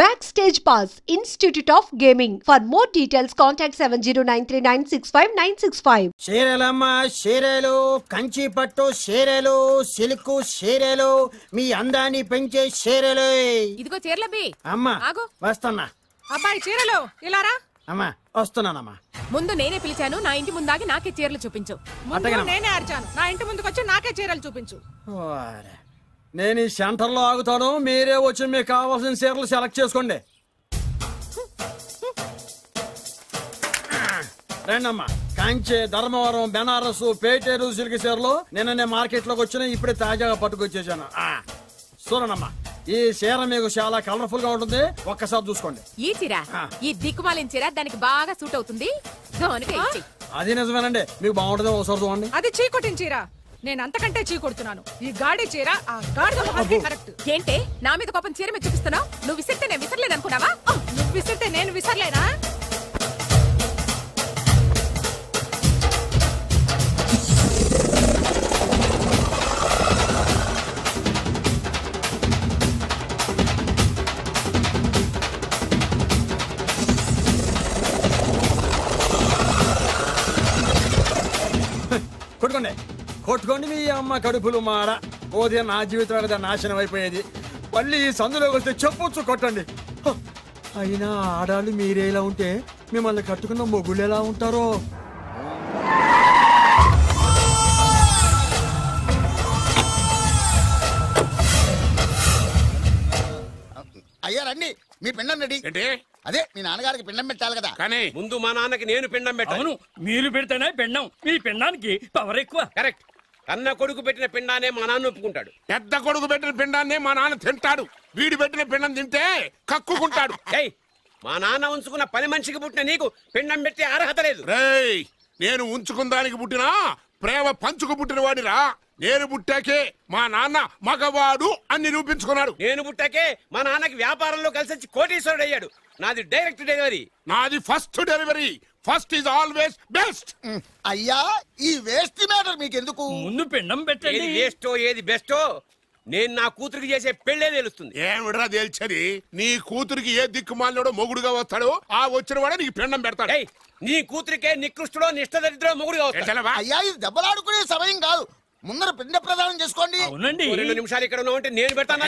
Backstage Pass, Institute of Gaming. For more details, contact 7093965965. షేరలమ్మ షేరేలు Kanchi పట్టు షేరేలు silk షేరేలు మీ అందాన్ని పెంచే షేరేలు. ఇదిగో చీరలబ్బి. అమ్మా ఆగు. వస్తున్నా. అబ్బాయి చీరలు ఇలారా. అమ్మా వస్తున్నానమ్మా. ముందు నేనే పిలిచాను, నా ఇంటి ముందాగి నాకే చీరలు చూపించు. నేనే అరిచాను, నా ఇంటి ముందుకు వచ్చి నాకే చీరలు చూపించు. నేను ఈ సెంటర్లో ఆగుతాను, మీరే వచ్చి మీకు కావాల్సిన చీరలు సెలెక్ట్ చేసుకోండి. రండమ్మా. కంచి, ధర్మవరం, బెనారస్, పేటేరు సిల్క్ చీరలు నిన్ననే మార్కెట్ లోకి వచ్చిన, ఇప్పుడే తాజాగా పట్టుకొచ్చేసాను. చూడండమ్మా, ఈ చీర మీకు చాలా కలర్ఫుల్ గా ఉంటుంది, ఒక్కసారి చూసుకోండి. ఈ చీర, ఈ దిక్కుమాలిన చీర దానికి బాగా సూట్ అవుతుంది. అది నిజమేనండి, మీకు బాగుంటుంది, ఒకసారి చూడండి. అది చీకొట్టిన చీర, నేను అంతకంటే చీకొడుతున్నాను. ఈ గాడి చీర ఆ గాడిద కరెక్ట్. ఏంటే నా మీద కోపం చీర మీద చూపిస్తున్నావు? నువ్వు విసిరితే నేను విసరలేను అనుకున్నావా? నువ్వు విసిరితే నేను విసరలేనా? కొట్టుకోండి కొట్టుకోండి, మీ అమ్మ కడుపులు మాడ. పోతే నా జీవితం కదా నాశనం అయిపోయేది. మళ్ళీ ఈ సందులోకి వస్తే చెప్పొచ్చు కొట్టండి. అయినా ఆడాళ్ళు మీరేలా ఉంటే మిమ్మల్ని కట్టుకున్న మొగుళ్ళు ఎలా ఉంటారో. అయ్యా రండి, మీ పిండం రెడీ. అదే మీ నాన్నగారికి పిండం పెట్టాలి కదా. కానీ ముందు మా నాన్నకి నేను పిండం పెట్టాను. మీరు పెడితేనే పిండం, మీ పిండానికి పవర్ ఎక్కువ. కరెక్ట్. కన్న కొడుకు పెట్టిన పిండానే మా నాన్న ఒప్పుకుంటాడు. పెద్ద కొడుకు పెట్టిన పిండాన్నే మా నాన్న తింటాడు. వీడు పెట్టిన పిండం తింటే కక్కుకుంటాడు. మా నాన్న ఉంచుకున్న పని మనిషికి పుట్టిన నీకు పిండం పెట్టే అర్హత లేదు. నేను ఉంచుకున్న దానికి పుట్టినా ప్రేమ పంచుకు పుట్టిన వాడిరా. నేను పుట్టాకే మా నాన్న మగవాడు అని నిరూపించుకున్నాడు. నేను పుట్టాకే మా నాన్నకి వ్యాపారంలో కలిసి వచ్చి కోటీశ్వరుడు అయ్యాడు. నాది డైరెక్ట్ డెలివరీ. నాది first delivery. First is always best. అయ్యా, ఈ వేస్ట్ మ్యాటర్ మీకు ఎందుకు? ముందు పిండం పెట్టండి. ఏది వేస్టో ఏది బెస్టో నేను నా కూతురికి చేసే పెళ్లే తెలుస్తుంది. ఏమిడ్రా తేల్చది? నీ కూతురికి ఏ దిక్కుమాలినోడో మొగుడుగా వస్తాడో ఆ వచ్చిన వాడే నీకు పిండం పెడతాడు. నీ కూతురికే నికృష్టుడో నిష్ఠదరిద్రో మొగుడుగా వస్తాడు. అయ్యా, ఇది దెబ్బలాడుకునే సమయం కాదు. ముందర పిండ ప్రదానం చేసుకోండి. 2 నిమిషాలు ఇక్కడ ఉన్నావు అంటే నేను పెడతాను.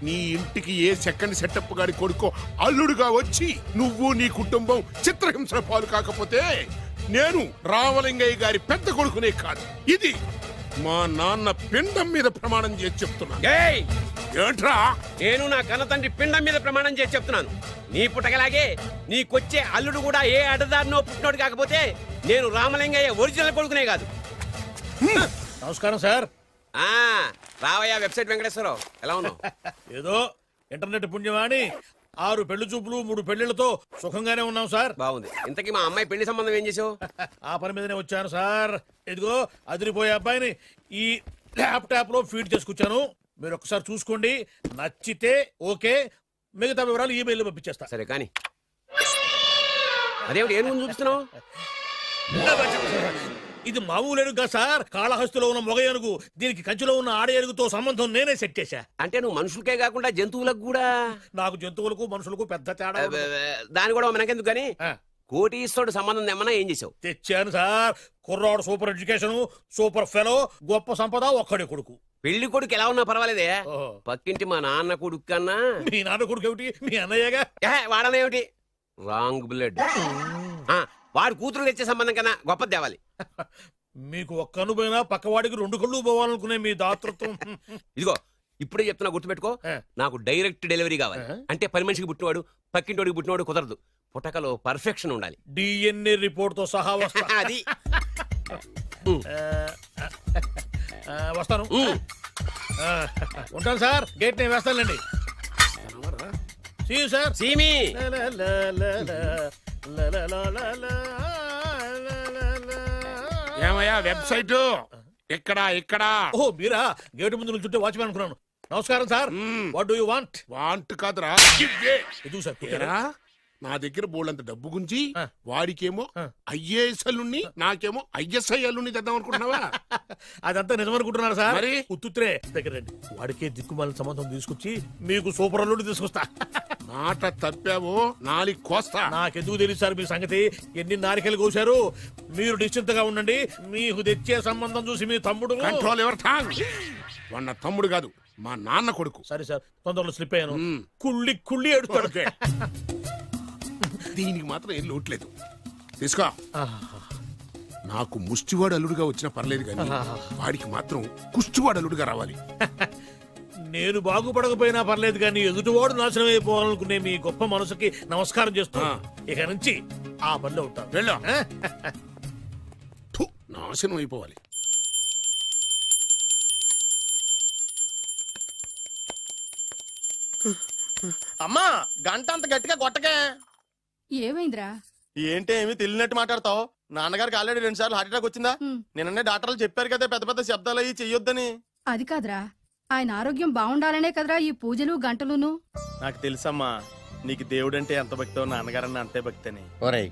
నీ ఇంటికి ఏ సెకండ్ సెటప్ గారి కొడుకో అల్లుడుగా వచ్చి నువ్వు నీ కుటుంబం చిత్రహింసల పాలు కాకపోతే నేను రామలింగయ్య గారి పెద్ద కొడుకునే కాదు, ఇది మా నాన్న పిండం మీద ప్రమాణం చేసి చెప్తున్నాను. ఏంట్రా? నేను నా కన్న తండ్రి పిండం మీద ప్రమాణం చేసి చెప్తున్నాను. నీ పుట్టగలాగే నీకొచ్చే అల్లుడు కూడా ఏ అడ్డదారినో పుట్టినోడు కాకపోతే నేను రామలింగయ్య ఒరిజినల్ కొడుకునే కాదు. నమస్కారం సార్. రావయ్యా వెబ్సైట్ వెంకటేశ్వరరావు, ఎలా ఉన్నావు? ఏదో ఇంటర్నెట్ పుణ్యమాని 6 పెళ్లి చూపులు 3 పెళ్లిళ్లతో సుఖంగానే ఉన్నాం సార్. బాగుంది. ఇంతకీ మా అమ్మాయి పెళ్లి సంబంధం ఏం చేసావు? ఆ పని మీదనే వచ్చాను సార్. ఇదిగో అదిరిపోయే అబ్బాయిని ఈ ల్యాప్టాప్ లో ఫీడ్ చేసుకొచ్చాను. మీరు ఒకసారి చూసుకోండి, నచ్చితే ఓకే, మిగతా వివరాలు ఈమెయిల్ పంపించేస్తా. సరే కానీ అదేమిటి ఏం ముందు చూపిస్తున్నావు? ఇది మామూలు ఏనుగు సార్, కాళహస్తిలో ఉన్న మొగ ఏనుగు. దీనికి కంచిలో ఉన్న ఆడ ఏనుగుతో సంబంధం నేనే సెట్ చేశా. అంటే నువ్వు మనుషులకే కాకుండా జంతువులకు కూడా? నాకు జంతువులకు మనుషులకు పెద్ద తేడా. దాని కూడా మనకెందుకు కానీ కోటీశ్వరుడు సంబంధం ఏమన్నా ఏం చేసావు? తెచ్చాను సార్. కుర్రాడు సూపర్ ఎడ్యుకేషన్, సూపర్ ఫెలో, గొప్ప సంపద, ఒక్కడే కొడుకు. పెళ్లి కొడుకు ఎలా ఉన్నా పర్వాలేదే, పక్కింటి మా నాన్న కొడుకు కన్నా. మీ నాన్న కొడుకు ఏమిటి? మీ అన్నయ్యగా. వాడనేమిటి? Wrong blood. వాడు కూతురు తెచ్చే సంబంధం కన్నా గొప్ప తేవాలి. మీకు ఒక్క కన్ను పోయినా పక్కవాడికి 2 కళ్ళు పోవాలనుకునే మీ దాతృత్వం. ఇదిగో ఇప్పుడే చెప్తున్నా, గుర్తుపెట్టుకో. నాకు డైరెక్ట్ డెలివరీ కావాలి. అంటే పని మనిషికి పుట్టినవాడు పక్కింటోడికి పుట్టినవాడు కుదరదు. పుట్టకలో పర్ఫెక్షన్ ఉండాలి. డిఎన్ఏ రిపోర్ట్ తో సహా వస్తా. అది వస్తాను. ఉంటాను సార్. గేట్ నేను వేస్తానండి. సార్ సీమి ఏమయ్యా వెబ్సైట్ ఇక్కడ ఇక్కడ? ఓ మీరా? గేటు ముందు నుంచుంటే వాచ్మెన్ అనుకున్నాను. నమస్కారం sir. What do you want? Want కాదురా, సార్. నా దగ్గర బోళ్ళంత డబ్బు గుంచి వాడికేమో ఐఏఎస్ అల్లుణ్ణి నాకేమో ఐఎస్ఐ అల్లుణ్ణి తెద్దాం అనుకుంటున్నావా? అదంతా నిజమనుకుంటున్నారు సార్. మరి ఉత్తుత్రే దగ్గర రండి. వాడికే దిక్కుమాలిన సంబంధం తీసుకొచ్చి మీకు సూపర్ అల్లుడు తీసుకొస్తా. మాట తప్పావో నాలి కోస్తా. నాకెందుకు తెలుసు సార్ మీ సంగతి? ఎన్ని నారికలు కోశారు. మీరు నిశ్చింతగా ఉండండి. మీకు తెచ్చే సంబంధం చూసి మీ తమ్ముడు కంట్రోల్ ఎవర్ థాంగ్. వాడు నా తమ్ముడు కాదు, మా నాన్న కొడుకు. సరే సార్, తొందరలో స్లిప్ అయ్యాను. కుళ్ళి కుళ్ళి ఏడుస్తాడు. దీనికి మాత్రం ఏం లోట్లేదు. తీసుకో. నాకు ముష్టివాడు అల్లుడుగా వచ్చినా పర్లేదు కానీ వాడికి మాత్రం కుష్టివాడు అల్లుడుగా రావాలి. నేను బాగుపడకపోయినా పర్లేదు కానీ ఎదుటివాడు నాశనం అయిపోవాలనుకునే మీ గొప్ప మనసుకి నమస్కారం చేస్తున్నా. ఇక నుంచి ఆ పనిలో ఉంటాను. వెళ్ళా నాశనం అయిపోవాలి. అమ్మా గంట అంత గట్టిగా కొట్టకే. ఏమైందిరా? ఏంటి ఏమి తెలియనట్టు మాట్లాడతావు? నాన్నగారికి ఆల్రెడీ 2 సార్లు హార్ట్ అటాక్ వచ్చిందా? నిన్ననే డాక్టర్లు చెప్పారు కదా పెద్ద పెద్ద శబ్దాలు అయ్యి చెయ్యొద్దని. అది కాదురా, ఆయన ఆరోగ్యం బాగుండాలనే కదరా ఈ పూజలు గంటలును. నాకు తెలుసమ్మా నీకు దేవుడంటే ఎంత భక్తో నాన్నగారన్న అంతే భక్తి అని. ఒరేయ్,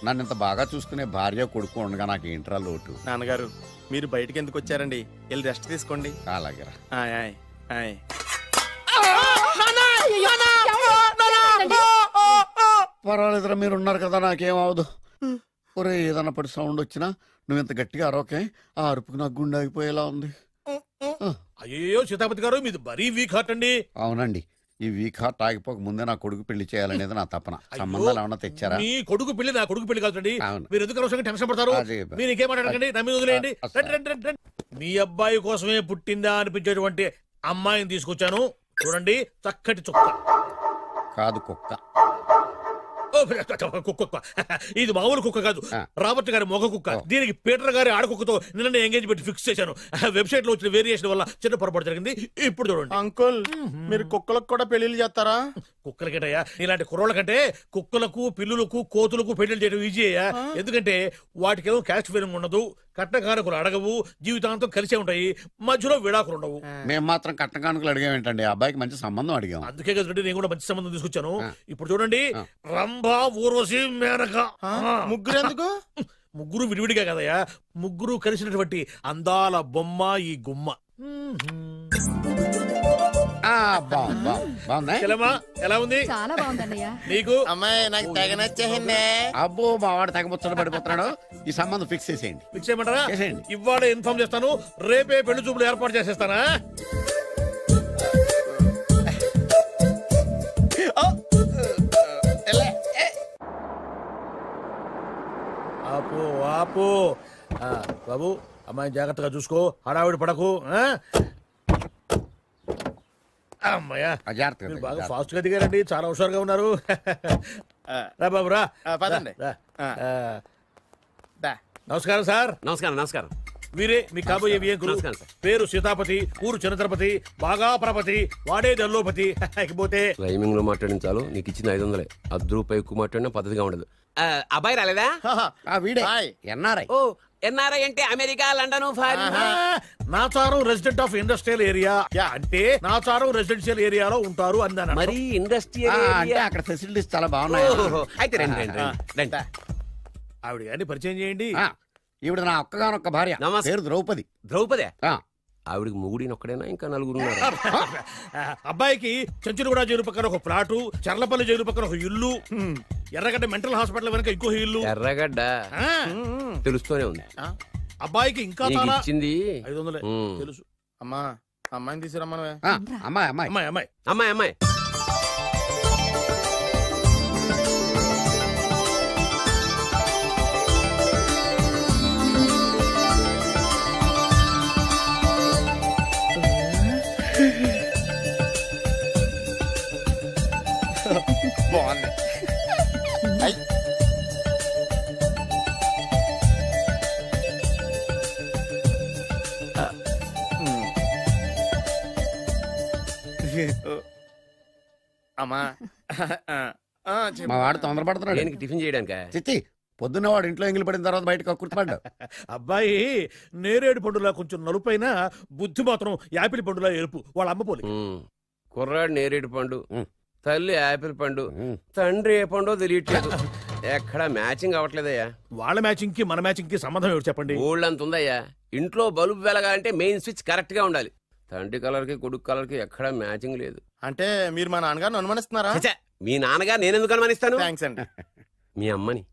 నన్ను ఇంత బాగా చూసుకునే భార్య కొడుకు ఉండగా నాకు ఏంట్రా లోటు? నాన్నగారు మీరు బయటికి ఎందుకు వచ్చారండి? వెళ్ళి రెస్ట్ తీసుకోండి. అలాగేరా. ఆయ్ ఆయ్ ఆయ్. పర్వాలేదురా, మీరు ఉన్నారు కదా, నాకేమవదు. ఒరే, ఏదన్నా పడి సౌండ్ వచ్చినా నువ్వు ఇంత గట్టిగా అరవకే. ఆ అరుపుకి నాకు గుండె ఆగిపోయేలా ఉంది. అయ్యో సీతాపతి గారు, మీది మరీ వీక్ హార్ట్ అండి. అవునండి, ఈ వీక్ హార్ట్ ఆగిపోక ముందే నా కొడుకు పెళ్లి చేయాలనేది నా తపన. సంబంధాలు ఏమన్నా తెచ్చారా? మీ కొడుకు పెళ్లి నా కొడుకు పెళ్లి కాదండి. అవును. మీరు ఎందుకు అవసరంగా టెన్షన్ పడతారు? మీరు ఇంకేమాటండి, నా మీద వదిలేయండి. మీ అబ్బాయి కోసమే పుట్టిందా అనిపించేటువంటి అమ్మాయిని తీసుకొచ్చాను. చూడండి, చక్కటి చుక్క. కాదు, కుక్క. కుక్క. ఇది మామూలు కుక్క కాదు, రాబర్ట్ గారి మొగ కుక్క. దీనికి పీటర్ గారి ఆడకుక్కతో నిన్న ఎంగేజ్మెంట్ ఫిక్స్ చేశాను. వెబ్సైట్ లో వచ్చిన వేరియేషన్ వల్ల చిన్న పొరపాటు జరిగింది. ఇప్పుడు చూడండి. అంకుల్, మీరు కుక్కలకు కూడా పెళ్లిళ్ళు చేస్తారా? కుక్కలకేటయ్యా, ఇలాంటి కుర్రోళ్ళ కంటే కుక్కలకు, పిల్లులకు, కోతులకు పెళ్లి చేయడం ఈజీ అయ్యా. ఎందుకంటే వాటికేమో క్యాస్ట్ ఫీలింగ్ ఉండదు, కట్నకానుకలు అడగవు, జీవితాంతం కలిసే ఉంటాయి, మధ్యలో విడాకులు ఉండవు. మేము మాత్రం కట్నకానుకలు అడిగామేంటండి? అబ్బాయికి మంచి సంబంధం అడిగాం. అందుకే కదండి నేను కూడా మంచి సంబంధం తీసుకొచ్చాను. ఇప్పుడు చూడండి, రంభా, ఊర్వశి, మేనక. ముగ్గురు ఎందుకు? ముగ్గురు విడివిడిగా కదయ్యా, ముగ్గురు కలిసినటువంటి అందాల బొమ్మ ఈ గుమ్మ. ఎలా ఉంది? చాలా బాగుందన్నయ్య. నీకు? అమ్మాయి నాకు తెగ నచ్చేసిందే. అబ్బో, మా వాడు తెగబుచ్చట పడిపోతున్నాడు. ఈ సంబంధం ఫిక్స్ చేసేయండి. ఫిక్స్ చేయమంటారా? ఇవాళ ఇన్ఫార్మ్ చేస్తాను, రేపే పెళ్లి చూపులు ఏర్పాటు చేసేస్తానా? ఆపు ఆపు. బాబు, అమ్మాయి జాగ్రత్తగా చూసుకో, హడావిడి పడకు. అమ్మాయ్యా, మీరు బాగా ఫాస్ట్ గా దిగారండి, చాలా హుషారుగా ఉన్నారు. రా బాబు, రా. పదండి. నమస్కారం సార్. నమస్కారం. నమస్కారం. వీరే మీ కాబోయే వియంకులు. పేరు సీతాపతి, ఊరు చంద్రపతి, బాగా ప్రపతి, వాడే దల్లోపతి. పోతే టైమింగ్ లో మాట్లాడించాలు. నీకు ఇచ్చిన 500. ₹10 ఎక్కువ మాట్లాడినా పద్ధతిగా ఉండదు. అబ్బాయి రాలేదా? వీడే ఎన్ఆర్ఐ. ఓ, ఎన్ఆర్ఐ అంటే America, London, Nacharam resident of industrial area. అంటే నాచారం రెసిడెన్షియల్ ఏరియాలో ఉంటారు అన్నాను. మరి ఇండస్ట్రియల్ అంటే అక్కడ ఫెసిలిటీస్ చాలా బాగున్నాయి. అయితే రండి. ఆవిడ గారిని పరిచయం చేయండి. ఈవిడ నా ఒక్కగానొక్క భార్య, పేరు ద్రౌపది. ద్రౌపదే? ఆవిడికి మొగుడినొక్కడైనా ఇంకా 4 ఉన్నారు. అబ్బాయికి చెంచులగూడ జైలు పక్కన ఒక ప్లాటు, చర్లపల్లి జైలు పక్కన ఒక ఇల్లు, ఎర్రగడ్డ మెంటల్ హాస్పిటల్ వెనక ఇంకో ఇల్లు. ఎర్రగడ్డ తెలుస్తూనే ఉంది. అబ్బాయికి ఇంకా ఇచ్చింది 500 తెలుసు. అమ్మా, అమ్మాయిని తీసుకురమ్మా. అమ్మాయి అమ్మాయి అమ్మాయి అమ్మాయి అమ్మాయి అమ్మాయి బాగుంది. అమ్మా, మా వాడు తొందరపడుతున్నాడు. దేనికి? టిఫిన్ చేయడానికా? చిచ్చి, పొద్దున్న వాడు ఇంట్లో ఎంగిలి పడిన తర్వాత బయటకు కుర్తుపడ్డాడు. అబ్బాయి నేరేడు పండులా కొంచెం నలుపైన, బుద్ధి మాత్రం యాపిల్ పండులా ఎరుపు. వాళ్ళ అమ్మ పోలి. కుర్రాడు నేరేడు పండు, తల్లి యాపిల్ పండు, తండ్రి ఏ పండో తెలియట్లేదు. ఎక్కడ మ్యాచింగ్ అవ్వట్లేదయ్యా. వాళ్ళ మ్యాచింగ్ కి మన మ్యాచింగ్ కి సంబంధం ఎవరు చెప్పండి? ఊళ్ళంత ఉందయ్యా. ఇంట్లో బల్బు వెలగాలంటే మెయిన్ స్విచ్ కరెక్ట్ గా ఉండాలి. తండ్రి కలర్ కి కొడుకు కలర్ కి ఎక్కడ మ్యాచింగ్ లేదు. అంటే మీరు మా నాన్నగారిని అనుమానిస్తున్నారా? మీ నాన్నగారు నేనెందుకు అనుమానిస్తాను? థ్యాంక్స్ అండి. మీ అమ్మని.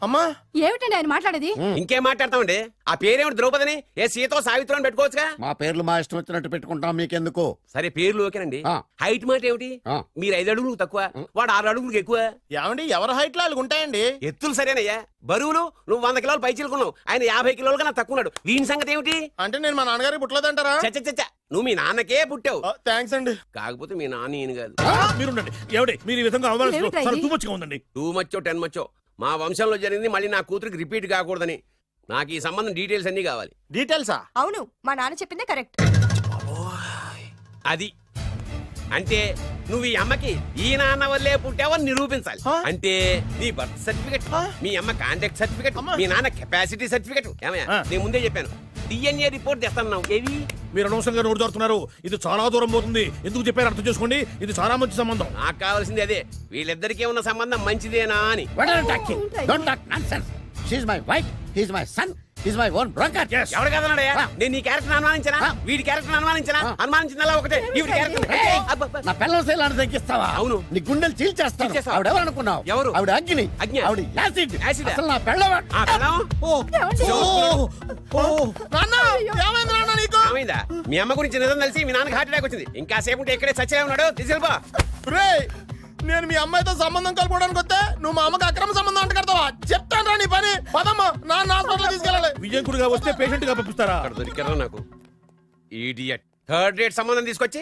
అమ్మా ఏమిటండి ఆయన మాట్లాడేది? ఇంకేం మాట్లాడతామండి? ఆ పేరేమిటి? ద్రౌపదిని ఏ సీతో సావిత్రం పెట్టుకోవచ్చుగా. మా పేర్లు మా ఇష్టం వచ్చినట్టు పెట్టుకుంటాం, మీకెందుకు? సరే పేర్లు ఓకేనండి. హైట్ మాట ఏమిటి? మీరు 5 అడుగులు తక్కువ, వాడు 6 అడుగులకు ఎక్కువ. ఏమండి ఎవరి హైట్ లో వాళ్ళకి ఉంటాయండి. ఎత్తులు సరేనయ్యా. బరువులు నువ్వు 100 కిలోలు పై చిలుకున్నావు, ఆయన 50 కిలోలు కన్నా తక్కువ ఉన్నాడు. వీని సంగతి ఏమిటి? అంటే నేను మా నాన్నగారికి పుట్టలేదంటారా? చచ్చ నువ్వు మీ నాన్నకే పుట్టావు. థ్యాంక్స్ అండి. కాకపోతే మీ నాన్న ఈయన కాదు. మీరుండండి. ఎవడే మీరు ఈ విధంగా అవమానిస్తున్నారు? టూ మచ్గా ఉందండి. 2 మచ్చో 10 మచ్చో మా వంశంలో జరిగింది మళ్ళీ నా కూతురికి రిపీట్ కాకూడదని నాకు ఈ సంబంధం డీటెయిల్స్ అన్ని కావాలి. డీటెయిల్సా? అవును, మా నాన్న చెప్పిందే కరెక్ట్. అది అంటే నువ్వు ఈ అమ్మకి ఈ నాన్న వల్లే పుట్టావని నిరూపించాలి. అంటే నీ బర్త్ సర్టిఫికెట్, మీ అమ్మ కాంటాక్ట్ సర్టిఫికెట్, మీ నాన్న కెపాసిటీ సర్టిఫికెట్. ఏమయ్యా నేను ముందే చెప్పాను DNA రిపోర్ట్ తెస్తాను. ఏవి మీరు అనవసరంగా నోటు దొరుకుతున్నారు. ఇది చాలా దూరం పోతుంది. ఎందుకు చెప్పారు అర్థం చేసుకోండి. ఇది చాలా మంచి సంబంధం. నాకు కావాల్సింది అదే, వీళ్ళిద్దరికీ ఉన్న సంబంధం మంచిదేనా అని. ఎవరు కదన్నాడయ్యా? నేను నీ క్యారెక్టర్ అనుమానించనా? వీడి క్యారెక్టర్ అనుమానించనా? అనుమానించిందల్లా ఒకటే. వీడి క్యారెక్టర్ నా పిల్లల తగ్గిస్తావా? అవును. నీ గుండెలు చీల్చేస్తాను. ఆవిడెవరు అనుకున్నావు? ఎవరు? ఆవిడ అగ్ని. ఆవిడ యాసిడ్. అసలు నా పెళ్ళం. ఏమైందా? మీ అమ్మ గురించి నిజం తెలిసి మీ నాన్నకి హార్ట్ అటాక్ వచ్చింది. ఇంకా సేపు ఉంటే ఇక్కడే చచ్చే ఉన్నాడు. తీసుకెళ్ళిపో. నేను మీ అమ్మాయితో సంబంధం కలుపుకోవడానికి వస్తే నువ్వు మా అమ్మకి అక్రమ సంబంధం అంట కడతావా? చెప్తాను రా నీ పని. పదమ్మా, నాన్న హాస్పిటల్ తీసుకెళ్ళాలి. విజయకుడిగా వస్తే పేషెంట్ గా పంపిస్తారా? అక్కడ దొరికారా నాకు ఈడియట్. 3rd రేట్ సంబంధం తీసుకొచ్చి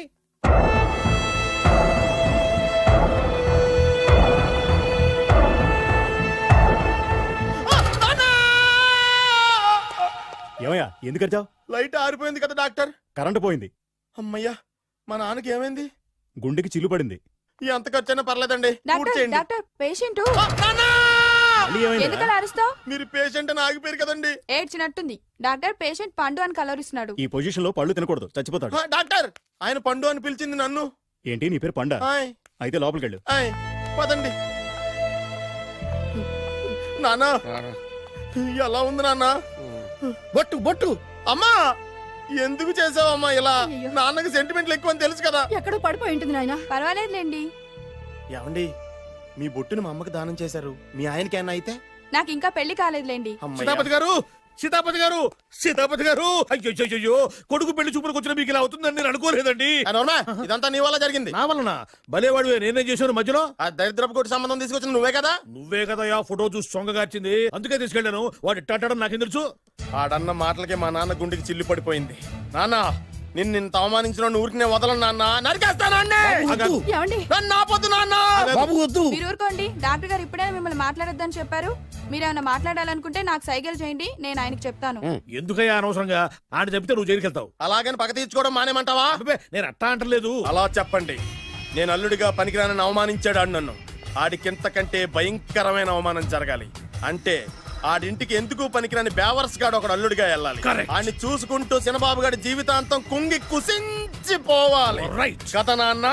ఏమయ్యా ఎందుకు వచ్చావు? లైట్ ఆరిపోయింది కదా డాక్టర్. కరెంటు పోయింది. అమ్మయ్యా, మా నాన్నకి ఏమైంది? గుండెకి చిల్లు పడింది. ఎంత ఖర్చైనా పర్లేదండి. డాక్టర్ పేషెంట్ మీరు పేషెంట్ అని ఆగిపోయారు కదండి. ఏడ్చినట్టుంది. డాక్టర్ పేషెంట్ పండు అని కలరిస్తున్నాడు. ఈ పొజిషన్ లో పళ్ళు తినకూడదు, చచ్చిపోతాడు. డాక్టర్ ఆయన పండు అని పిలిచింది నన్ను. ఏంటి నీ పేరు పండా? అయితే లోపలికి వెళ్ళు. పదండి. నాన్న ఎలా ఉంది నాన్న? బొట్టు బొట్టు. అమ్మా ఎందుకు చేసావమ్మా ఇలా? నాన్నకి సెంటిమెంట్లు ఎక్కువ అని తెలుసు కదా. ఎక్కడో పడిపోయి ఉంటుంది నాయన. పర్వాలేదులేండి. ఏమండి మీ బొట్టుని మా అమ్మకి దానం చేశారు, మీ ఆయనకి ఏమన్నా అయితే? నాకు ఇంకా పెళ్లి కాలేదులేండి. సీతాపతి గారు, సీతాపతి గారు, సీతాపతి గారు, అయ్యో కొడుకు పెళ్లి చూపులకు వచ్చిన మీకు ఇలా అవుతుందని నేను అనుకోలేదండి. ఇదంతా నీ వల్ల జరిగింది. నా వలన? భలేవాడు, నేనేం చేశాను మధ్యలో? ఆ దరిద్రపు కొట్టి సంబంధం తీసుకొచ్చిన నువ్వే కదా. నువ్వే కదా ఆ ఫోటో చూసి సొంగగార్చింది. అందుకే తీసుకెళ్ళాను. వాడు ఇట్టాడడం నాకేం తెలుసు? ఆడన్న మాటలకే మా నాన్న గుండెకి చిల్లు పడిపోయింది. నాన్న నిన్ను అవమానించిన ఊరికి నేను వదలను నాన్న. మీరు ఊరుకోండి. డాక్టర్ గారు ఇప్పుడే మిమ్మల్ని మాట్లాడొద్దని చెప్పారు. మీరేమైనా మాట్లాడాలనుకుంటే నాకు సైగలు చేయండి, నేను ఆయనకి చెప్తాను. ఎందుకయ్యా అనవసరంగా? ఆయన చెప్తే నువ్వు జైలుకి వెళ్తావు. అలాగని పక్క తీర్చుకోవడం మానేమంటావా? నేను అట్టా అంటలేదు. అలా చెప్పండి. నేను అల్లుడిగా పనికిరానని అవమానించాడు ఆడు నన్ను. ఆడికింతకంటే భయంకరమైన అవమానం జరగాలి. అంటే ఆడింటికి ఎందుకు పనికిరాని బేవర్స్ గాడు ఒకడు అల్లుడిగా వెళ్ళాలి. ఆడిని చూసుకుంటూ చిన్నబాబు గారి జీవితాంతం కుంగి కుసించిపోవాలి కదా నాన్న.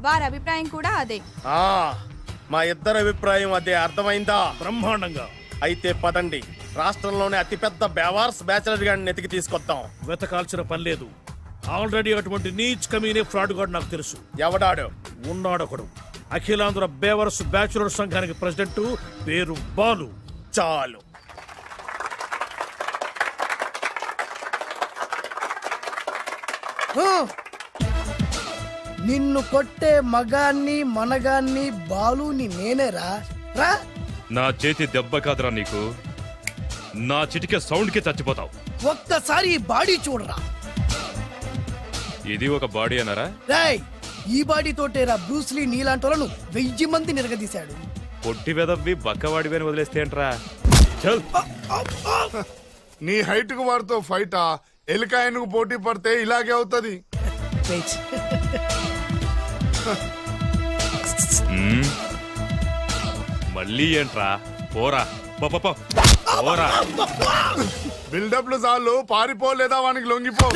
వారి అభిప్రాయం కూడా అదే. మా ఇద్దరు అభిప్రాయం అదే. అర్థమైందా? బ్రహ్మాండంగా. అయితే పదండి, రాష్ట్రంలోనే అతిపెద్ద బేవార్స్ బ్యాచిలర్ గాడిని ఎతికి తీసుకొద్దాం. వెతకాల్సిన పని లేదు. ఆల్రెడీ అటువంటి నీచ్ కమీనే ఫ్రాడ్ గాడు నాకు తెలుసు. ఎవడాడు? ఉన్నాడొకడు. అఖిలాంధ్ర బేవర్స్ బ్యాచులర్ సంఘానికి ప్రెసిడెంట్, పేరు బాలు. చాలు. నిన్ను కొట్టే మగాన్ని మనగాన్ని బాలుని నేనేరా. నా చేతి దెబ్బ కాదురా నీకు, నా చిటికే సౌండ్ కి చచ్చిపోతావు. ఒక్కసారి ఈ బాడీ చూడరా. ఇది ఒక బాడీ అన్నారా? రేయ్, ఈ బాడీ తోటేరా బ్రూస్లీ నీలాంటోలను 1000 మంది నిరగదీశాడు. పొట్టి వెదవ్వి బక్కవాడివని వదిలేస్తే ఏంట్రా? నీ హైట్ కు వాడితో ఫైటా? ఎలికాయనకు పోటీ పడితే ఇలాగే అవుతుంది. మళ్ళీ ఏంట్రా? పోరా పోరా. బిల్డప్లు చాలు, పారిపోలేదా వానికి లొంగిపో.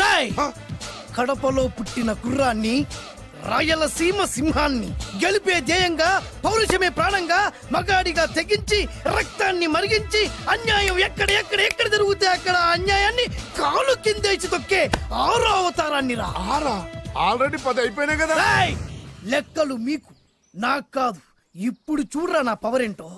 కడపలో పుట్టిన కుర్రాన్ని, రాయలసీమ సింహాన్ని గెలిపే ధ్యేయంగా, పౌరుషమే ప్రాణంగా, మగాడిగా తెగించి రక్తాన్ని మరిగించి అన్యాయం ఎక్కడ జరుగుతే అక్కడ అన్యాయాన్ని కాలు కిందేసి తొక్కే 6వ అవతారాన్ని రా. ఆల్రెడీ 10 అయిపోయినాయి కదా. లెక్కలు మీకు, నాకు కాదు. ఇప్పుడు చూడరా నా పవర్ ఏంటో.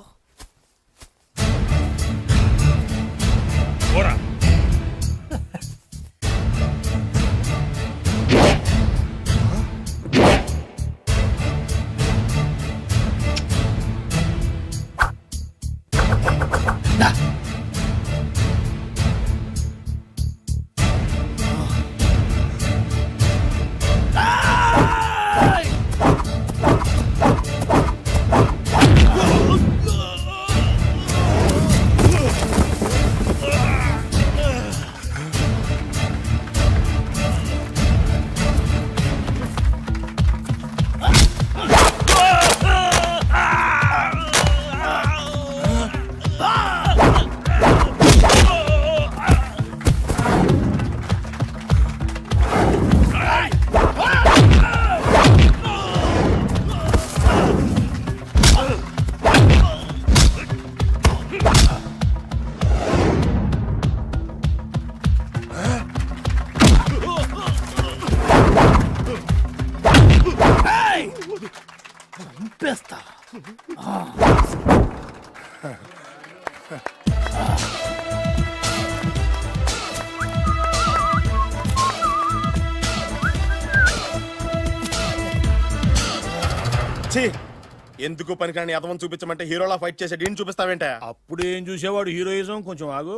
ఎందుకు పనికిరాని అదవం చూపించమంటే హీరోలా ఫైట్ చేసే డీన్ చూపిస్తావేంట? అప్పుడు ఏం చూసేవాడు హీరోయిజం. కొంచెం ఆగు.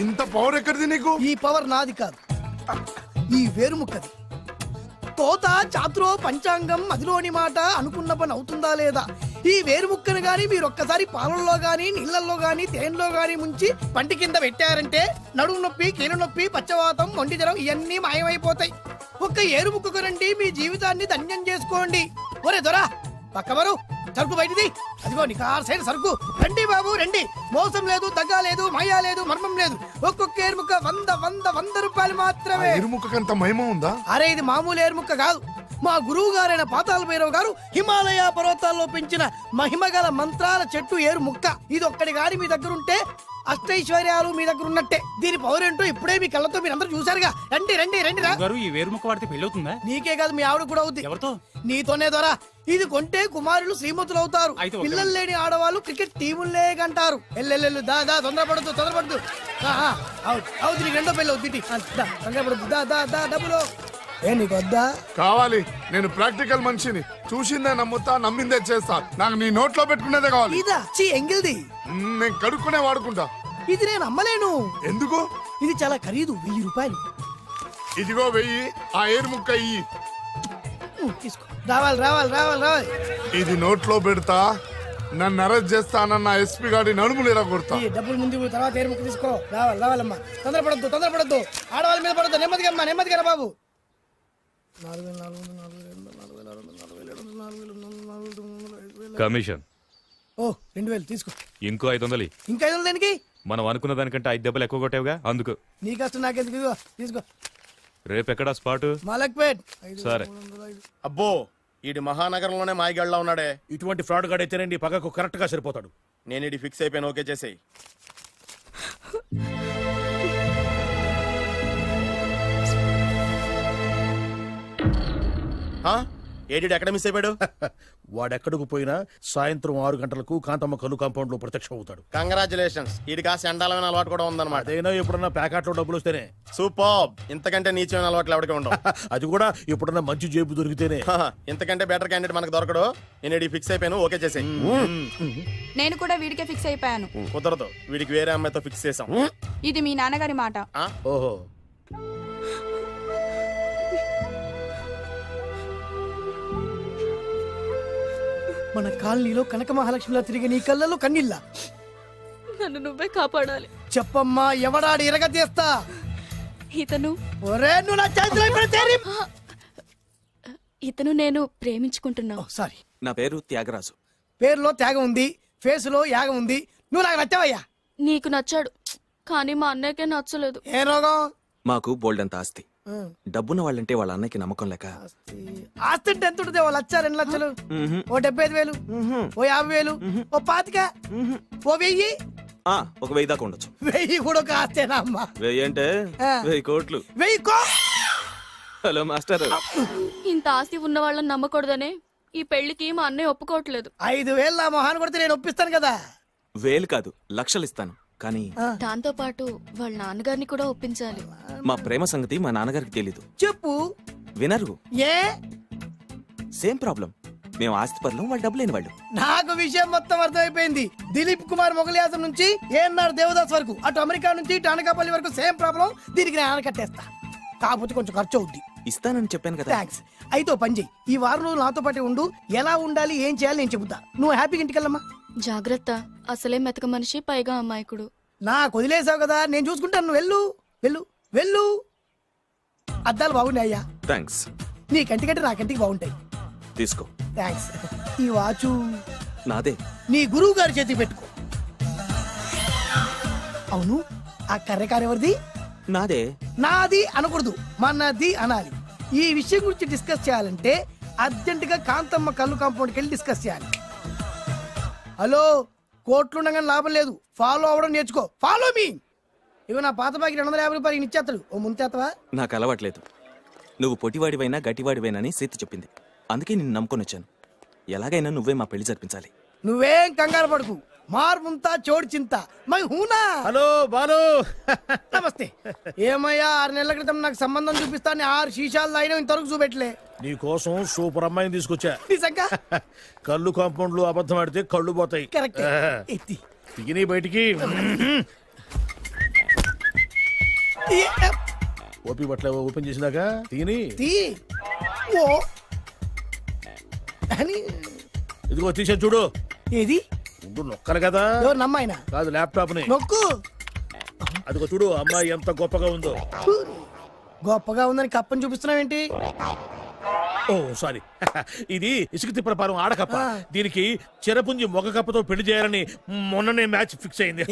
ఇంత పవర్ ఎక్కడిది నీకు? ఈ పవర్ నాది కాదు, ఈ వేరుముక్కది. తోత చాతురో పంచాంగం అదిలోని మాట అనుకున్న పని అవుతుందా లేదా? ఈ వేరుముక్కను గాని మీరు ఒక్కసారి పాలల్లో గాని నీళ్లలో గాని తేనెలో గాని ముంచి పంటి కింద పెట్టారంటే నడుము నొప్పి, కీలు నొప్పి, పచ్చవాతం, మొండి జ్వరం ఇవన్నీ మాయమైపోతాయి. ఒక్క ఏరుముక్కకు రండి, మీ జీవితాన్ని ధన్యం చేసుకోండి. ఒరే దొరా పక్కవరు, సరుకు బయటిది. అదిగో నికార్సైన సరుకు. రండి బాబు రండి. మోసం లేదు, దగ్గ లేదు, మాయా లేదు, మర్మం లేదు. ఒక్కొక్క ఏరుముక్క 100 రూపాయలు మాత్రమే. ఏరుముక్కకంత మహిమ ఉందా? అరే ఇది మామూలు ఏరుముక్క కాదు. మా గురువు గారైన పాతాళ భైరవ్ గారు హిమాలయ పర్వతాల్లో పెంచిన మహిమగల మంత్రాల చెట్టు ఏరుముక్క. ఇది ఒక్కడి గాని మీ దగ్గర ఉంటే అష్టైశ్వర్యాలు మీ దగ్గర ఉన్నట్టే. దీని పవర్ ఏంటో ఇప్పుడే మీ కళ్ళతో మీరు అందరూ చూసారుగా. రండి రండి రండి రా. ఈ వేరుముక్క వాడితే పెళ్లి అవుతుందా? నీకే కాదు, మీ ఆవిడ కూడా అవుతుంది. ఎవరితో? నీతోనే ద్వారా. ఇది కొంటే కుమారులు శ్రీమంతులు అవుతారు. పిల్లలు లేని ఆడవాళ్ళు క్రికెట్ టీములే కంటారు. ఎల్లెల్లు దా దా, తొందరపడద్దు. అవుతుంది, నీకు రెండో పెళ్ళి అవుతుంది. తొందరపడద్దు, దా దా దా. డబ్బులు ఏ నీకు వద్దా? కావాలి. నేను ప్రాక్టికల్ మనిషిని. చూసిందే నమ్ముతా, నమ్మిందే చేస్తా. నాకు నీ నోట్లో పెట్టుకునేదే కావాలి. ఇదా చీ ఎంగిల్ది. నేను కడుక్కునే వాడుకుంటా. ఇది నేను అమ్మలేను. ఎందుకు? ఇది చాలా ఖరీదు, 1000 రూపాయలు. ఇదిగో 1000. ఆ ఏరుముక్క ఇయ్యి. తీసుకో. రావాలి. ఇది నోట్లో పెడతా, నన్ను అరెస్ట్ చేస్తానన్న ఎస్పీ గారి నడుములు ఇలా కొడతా. డబ్బులు ముందు తర్వాత ఏరుముక్క తీసుకో. రావాలమ్మా. తొందరపడద్దు. ఆడవాళ్ళ మీద పడద్దు. నెమ్మదిగా బాబు. కమిషన్. ఓ 2000 తీసుకో. ఇంకో 500. ఇంకా 500 దేనికి? మనం అనుకున్న దానికంటే 5 దెబ్బలు ఎక్కువ కొట్టావుగా, అందుకు. నీ కష్టం నాకెందుకు? తీసుకో. రేపెక్కడా స్పాట్? మలక్పేట్. సరే. అబ్బో, ఈడి మహానగరంలోనే మాయగాళ్ళ ఉన్నాడే. ఇటువంటి ఫ్రాడ్ గాడైతేనండి పగకు కరెక్ట్ గా సరిపోతాడు. నేను ఇది ఫిక్స్ అయిపోయాను. ఓకే చేసేయి. ఏడి ఎక్కడ మిస్ అయిపోయాడు? వాడెక్కడికి పోయినా సాయంత్రం 6 గంటలకు కాంతమ్మ కల్లు కాంపౌండ్ లో ప్రత్యక్షం అవుతాడు. కంగ్రాచులేషన్స్. ఈడికి చండాలమైన అలవాటు కూడా ఉందన్నమాట. అదైనా ఎప్పుడన్నా ప్యాకెట్లో డబ్బులు వస్తేనే. సూపర్. ఇంతకంటే నీచమైన అలవాట్లు ఎవరికి ఉండవు. అది కూడా ఎప్పుడన్నా మంచి జేబు దొరికితేనే. ఇంతకంటే బెటర్ క్యాండిడేట్ మనకు దొరకడు. నేను ఫిక్స్ అయిపోయాను. ఓకే చేసేయి. నేను కూడా వీడికే ఫిక్స్ అయిపోయాను. కుదరదు, వీడికి వేరే అమ్మాయితో ఫిక్స్ చేసాం. ఇది మీ నాన్నగారి మాట. ఓహో. మన కాలనీలో కనక మహాలక్ష్మిలా తిరిగి నీ కళ్ళలో కన్నీళ్ళ. నన్ను నువ్వే కాపాడాలి. చెప్పమ్మా, ఎవడాడి ఎరగ తీస్తా. ఇతను నేను ప్రేమించుకుంటున్నావు. సారీ, నా పేరు త్యాగరాజు. పేరులో త్యాగం ఉంది, ఫేసులో యాగం ఉంది. నువ్వు నాకు నచ్చావయ్యా. నీకు నచ్చాడు కానీ మా అన్నయ్యకే నచ్చలేదు. ఏ రోగం? మాకు బోల్డంత ఆస్తి. డబ్బున్న వాళ్ళంటే వాళ్ళ అన్నకి నమ్మకం లేక. ఆస్తి అంటే ఎంత ఉంటుంది? 1,00,000 2 లక్షలు, ఓ 75,000, ఓ 50,000, ఓ 25,000, ఓ 1000. ఒక 1000 దాకా ఉండొచ్చు. 1000 కూడా ఒక ఆస్తేనా అమ్మా? 1000 అంటే 1000 కోట్లు. 1000 హలో మాస్టర్, ఇంత ఆస్తి ఉన్న వాళ్ళని నమ్మకూడదనే ఈ పెళ్లికి మా అన్నయ్య ఒప్పుకోవట్లేదు. 5,000 నా మొహాన్ని కొడితే నేను ఒప్పిస్తాను కదా. 1000 కాదు, లక్షలు ఇస్తాను. కానీ దాంతో పాటు వాళ్ళ నాన్నగారిని కూడా ఒప్పించాలి. మా ప్రేమ సంగతి మా నాన్నగారికి తెలీదు. చెప్పు. వినరు. ఏ? Same problem. మేము ఆస్తి పరులం, వాళ్ళు డబ్బు లేని వాళ్ళు. నాకు విషయం మొత్తం అర్థమైపోయింది. దిలీప్ కుమార్ మొగలియాసం నుంచి ఏఎన్ఆర్ దేవదాస్ వరకు, అటు అమెరికా నుంచి ఇటు అనకాపల్లి వరకు సేమ్ ప్రాబ్లం. దీనికి నేను కట్టేస్తా. కాకపోతే కొంచెం ఖర్చు అవుద్ది. ఇస్తానని చెప్పాను కదా. థ్యాంక్స్. అయితే పని చెయ్యి, ఈ వారం రోజులు నాతో పాటే ఉండు. ఎలా ఉండాలి, ఏం చేయాలి నేను చెబుతా. నువ్వు హ్యాపీగా ఇంటికెళ్ళమ్మా. జాగ్రత్త, అసలే మెతక మనిషి, పైగా అమాయకుడు. నాకు వదిలేసావు కదా, నేను చూసుకుంటాను. నువ్వు వెళ్ళు వెళ్ళు వెళ్ళు. అద్దాలు బాగున్నాయి అయ్యా. థ్యాంక్స్. నీ కంటికంటే నా కంటికి బాగుంటాయి. తీసుకో. థ్యాంక్స్. ఈ వాచు నాదే. నీ గురువు గారి చేతికి పెట్టుకో. అవును, ఆ కర్రెకారు ఎవరిది? నాదే. నాది అనకూడదు, మనది అనాలి. ఈ విషయం గురించి డిస్కస్ చేయాలంటే అర్జెంట్ గా కాంతమ్మ కళ్ళు కాంపౌండ్కి వెళ్ళి డిస్కస్ చేయాలి. హలో, కోట్లుండగానే లాభం లేదు. ఫాలో అవ్వడం నేర్చుకో. Follow me. ఇవి నా పాత బాకి 250 రూపాయలు ఇచ్చేస్తాడు. ఓ ముంతేత్తవా? నాకు అలవాట్లేదు. నువ్వు పొట్టివాడివైనా గట్టివాడివైనా అని సీత చెప్పింది. అందుకే నిన్ను నమ్ముకొని వచ్చాను. ఎలాగైనా నువ్వే మా పెళ్లి జరిపించాలి. నువ్వేం కంగారు పడకు. మార్ ముంతా చోడు చింత మై హూనా. హలో బాలు. నమస్తే. ఏమయ్యా, 6 నెలల క్రితం నాకు సంబంధం చూపిస్తాను 6 శీషాలు అయినా ఇంతవరకు చూపెట్టలే. నీ కోసం సూపర్ అమ్మాయిని తీసుకొచ్చా. నిజంగా? కళ్ళు కాంపౌండ్ లో అబద్ధం ఆడితే కళ్ళు పోతాయి. కరెక్ట్. తిని బయటికి ఓపి బట్ల ఓపెన్ చేసినాక తిని ఇదిగో తీసే చూడు. ఏది? నొక్కలు కదా. నమ్మాయినా కాదు, ల్యాప్టాప్ ని నొక్కు. అదిగో చూడు, అమ్మాయి ఎంత గొప్పగా ఉందో. గొప్పగా ఉందని కప్పని చూపిస్తున్నావేంటి? ఓ సారీ, ఇది ఇసుక తిప్పల పారం ఆడకప్ప. దీనికి చిరపుంజి మొగ కప్పతో పెళ్లి చేయాలని మొన్ననే మ్యాచ్ ఫిక్స్ అయింది.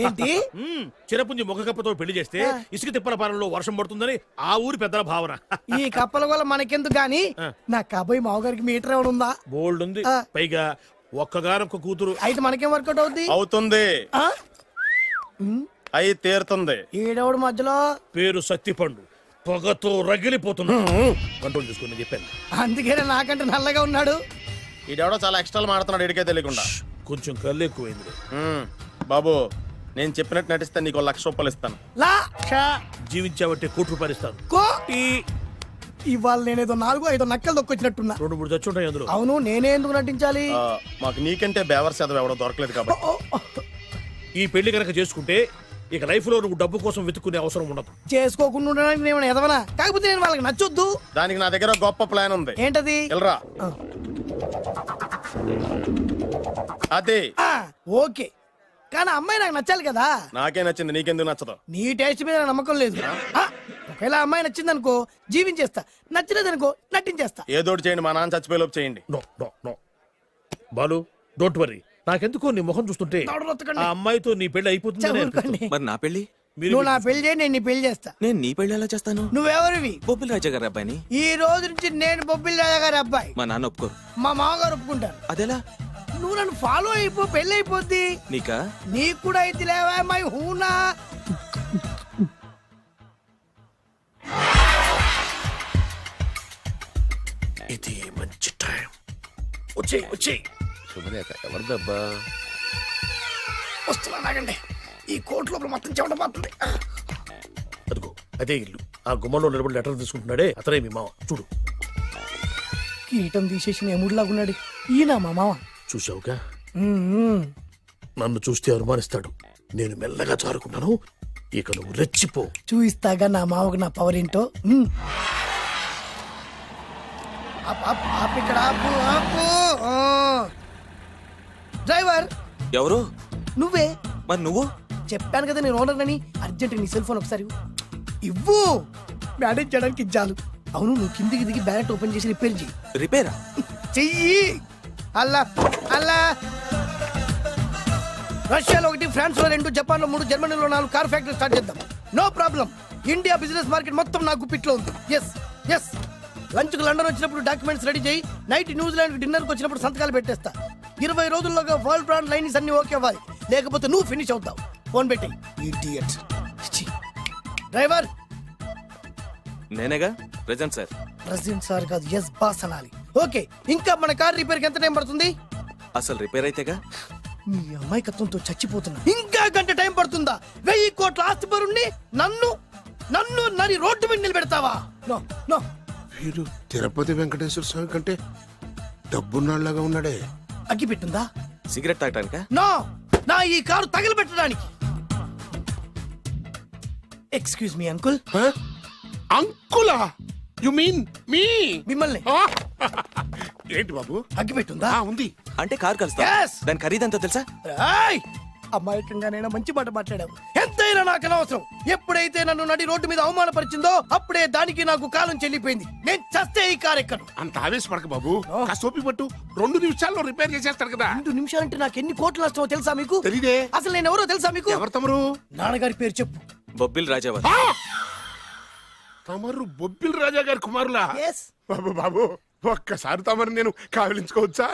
చిరపుంజి మొగ కప్పతో పెళ్లి చేస్తే ఇసుక తిప్పల పారంలో వర్షం పడుతుందని ఆ ఊరి పెద్దల భావన. ఈ కప్పల వల్ల మనకెందుకు గాని, నా కాబోయే మావగారికి మీటర్ ఏమైనా ఉందా? బోల్డ్ ఉంది. పైగా ఒక్కగారొక్క కూతురు. అయితే మనకేం వర్కౌట్ అవుతుంది? అవుతుంది. అయి తీరుతుంది. ఈడవుడు మధ్యలో పేరు సత్తిపండు, పొగతో రగిలిపోతున్నా. కంట్రోల్ చేసుకుని చెప్పాను. అందుకేనే నాకంటే నల్లగా ఉన్నాడు. ఈడెవడో చాలా ఎక్స్ట్రాలు మాడుతున్నాడు, ఇడికే తెలియకుండా. కొంచెం కళ్ళు ఎక్కువైంది. బాబు, నేను చెప్పినట్టు నటిస్తే నీకు 1,00,000 రూపాయలు ఇస్తాను. జీవించావంటే ₹1,00,000 ఇస్తాను. ఇవాళ నేనేదో 4-5 నక్కలు దొక్కొచ్చినట్టున్నా. 2-3 చచ్చుంటాయి అందులో. అవును, నేనే ఎందుకు నటించాలి? మాకు నీకంటే బేవర్స్ చదువు ఎవడో దొరకలేదు కాబట్టి. ఈ పెళ్లి కనుక చేసుకుంటే ఇక లైఫ్ లో నువ్వు డబ్బు కోసం వెతుక్కునే అవసరం ఉండదు. చేసుకోకుండా ఉండడానికి నేను ఎదవనా? కాకపోతే నేను వాళ్ళకి నచ్చొద్దు. దానికి నా దగ్గర గొప్ప ప్లాన్ ఉంది. ఏంటది? వెళ్ళరా. అదే. ఓకే, కానీ అమ్మాయి నాకు నచ్చాలి కదా. నాకే నచ్చింది, నీకెందుకు నచ్చదు? నీ టేస్ట్ మీద నమ్మకం లేదు. ఒకవేళ అమ్మాయి నచ్చింది అనుకో, జీవించేస్తా. నచ్చలేదనుకో, నటించేస్తా. ఏదోటి చేయండి, మా నాన్న చచ్చిపోయేలోపు చేయండి. Balu, don't worry. నాకెందుకో నీ ముఖం చూస్తుంటే ఆ అమ్మాయితో నీ పెళ్లి అయిపోతుంది. మరి నా పెళ్లి? నువ్వు నా పెళ్లి చేయి, నేను నీ పెళ్లి చేస్తా. నేను నీ పెళ్లి ఎలా చేస్తాను? నువ్వెవరివి? బొబ్బిలి రాజా గారి అబ్బాయిని. ఈ రోజు నుంచి నేను బొబ్బిలి రాజా గారి అబ్బాయి. మా నాన్న ఒప్పుకోరు. మా మామగారు ఒప్పుకుంటారు. అదెలా? నువ్వు నన్ను ఫాలో అయిపో, పెళ్లి అయిపోద్ది. నీకా? నీకు కూడా అయితే లేవా మై హూనా. ఇది మంచి టైం. వచ్చేయ్ వచ్చేయ్. శుభలేఖ ఎవరిదబ్బా? వస్తున్నా, నాగండి. ఈ కోట్ లోపల మొత్తం చెమటపోతుంది. అదిగో అదే ఇల్లు. ఆ గుమ్మంలో నిలబడి లెటర్ తీసుకుంటున్నాడే, అతనే మీ మామ. చూడు, కీటం తీసేసిన ఎముడిలాగున్నాడు. ఈయన మా మామ. చూసావుగా? నన్ను చూస్తే అనుమానిస్తాడు. నేను మెల్లగా చారుకున్నాను. ఇక నువ్వు రెచ్చిపో. చూయిస్తాగా నా మామకు నా పవర్ ఏంటో. ఇక్కడ డ్రైవర్ ఎవరు? నువ్వే. మరి నువ్వు? చెప్పాను కదా నేను ఓనర్ అని. అర్జెంట్ నీ సెల్ ఫోన్ ఒకసారి ఇవ్వు. మేనేజ్ చేయడానికి ఇచ్చాను. అవును, నువ్వు కిందికి దిగి బ్యాలెట్ ఓపెన్ చేసి రిపేర్ చెయ్యి. రిపేరా? చెయ్యి. అల్లా అల్లా రష్యాలో 1, ఫ్రాన్స్ లో 2, జపాన్ లో 3, జర్మనీలో 4 కార్ ఫ్యాక్టరీ స్టార్ట్ చేద్దాం. No problem. India business market మొత్తం నా గుప్పిట్లో ఉంది. Yes yes. లంచ్ కు లండన్ వచ్చినప్పుడు డాక్యుమెంట్స్ రెడీ చేయి. నైట్ న్యూజిలాండ్ డిన్నర్ కు వచ్చినప్పుడు సంతకాలు పెట్టేస్తా. 20 రోజుల్లోగా వరల్డ్ బ్రాండ్ లైన్స్ అన్ని ఓకే అవ్వాలి, లేకపోతే నువ్వు ఫినిష్ అవుతావు. ఫోన్ పెట్టి ఇడియట్. డ్రైవర్ నేనేగా ప్రెజెంట్ సార్. ప్రెసిడెంట్ సార్ కాదు, ఎస్ బాస్ అనాలి. ఓకే, ఇంకా మన కార్ రిపేర్ కి ఎంత టైం పడుతుంది? అసలు రిపేర్ అయితేగా. మీ అమాయకత్వంతో చచ్చిపోతున్నా. ఇంకా గంట టైం పడుతుందా? 1000 కోట్ల ఆస్తి పరుణ్ణి నన్ను నన్ను నరి రోడ్డు మీద నిలబెడతావా? No no. వీడు తిరుపతి వెంకటేశ్వర స్వామి కంటే డబ్బున్నాళ్ళగా ఉన్నాడే. అగ్గి పెట్టుందా? సిగరెట్ తాగటానికా? నో, నా ఈ కారు తగిలిపెట్టడానికి. Excuse me uncle. అంకులా? You mean me? మిమ్మల్ని. ఏంటి బాబు? అగ్గి పెట్టుందా? ఉంది. అంటే కారు కలుస్తా. దాని ఖరీదంతా తెలుసా? అమాయకంగానైనా మంచి మాట మాట్లాడావు. ఎంతైనా నాకు అనవసరం. ఎప్పుడైతే నన్ను నడి రోడ్డు మీద అవమానపరిచిందో అప్పుడే దానికి నాకు కాలం చెల్లిపోయింది. నేను చస్తే ఈ కారు ఎక్కను. అంత ఆవేశపడక బాబు, సోపి పట్టు. 2 నిమిషాల్లో రిపేర్ చేసేస్తారు కదా. 2 నిమిషాలంటే నాకు ఎన్ని కోట్లు నష్టమో తెలుసా మీకు? తెలీదే. అసలు నేను ఎవరో తెలుసా మీకు? ఎవరు తమరు? నాన్నగారి పేరు చెప్పు. బొబ్బిల్ రాజావారు. తమరు బొబ్బిల్ రాజా గారి కుమారులా? బాబు బాబు, ఒక్కసారి తమరు నేను కావలించుకోవచ్చా?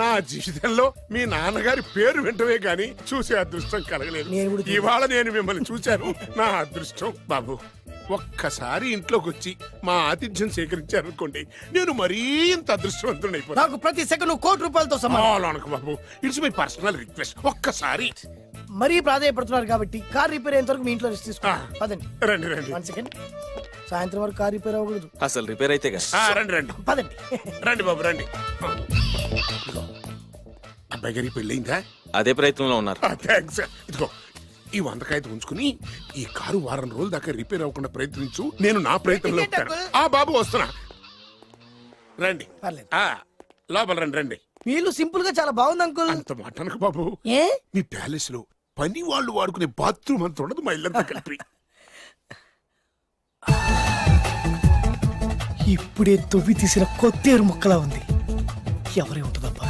నా జీవితంలో మీ నాన్నగారి పేరు వింటమే గాని చూసే అదృష్టం కలగలేదు. ఇవాళ నేను మిమ్మల్ని చూశాను, నా అదృష్టం. బాబు, ఒక్కసారి ఇంట్లోకి వచ్చి మా ఆతిథ్యం సేకరించారనుకోండి, నేను మరీ ఇంత అదృష్టవంతుడైపోతాను. నాకు ప్రతి సెకండ్ 1 కోటి రూపాయలతో సమానం. బాబు, ఇట్స్ మై పర్సనల్ రిక్వెస్ట్. ఒక్కసారి. మరీ ప్రాధాయపడుతున్నారు కాబట్టి కార్ రిపేర్ అయ్యేంత వరకు మీ ఇంట్లో రెస్ట్ తీసుకోండి. పదండి. రండి రండి. 1 సెకండ్. సాయంత్రం వరకు కార్ రిపేర్ అవ్వకూడదు. అసలు రిపేర్ అయితేగా. రండి రండి. పదండి. రండి బాబు రండి. అబ్బాయి గారి పెళ్ళయిందా? అదే ప్రయత్నంలో ఉన్నారు. థ్యాంక్స్. ఇదిగో ఈ 100 కాయలు ఉంచుకుని ఈ కారు వారం రోజుల దాకా రిపేర్ అవ్వకుండా ప్రయత్నించు. నేను నా ప్రయత్నంలో ఉంటాను. బాబు వస్తున్నా. రండి. లోపల రండి రండి. మీ ఇల్లు సింపుల్ గా చాలా బాగుంది అంకుల్. అంత మాట అనకు బాబు. మీ ప్యాలెస్ లో పని వాళ్ళు వాడుకునే బాత్రూమ్ అంత ఉండదు మా ఇల్లంతా కలిపి. ఇప్పుడే తొవ్వి తీసిన కొత్తేరు మొక్కలా ఉంది. ఎవరే ఉంటుందబ్బా?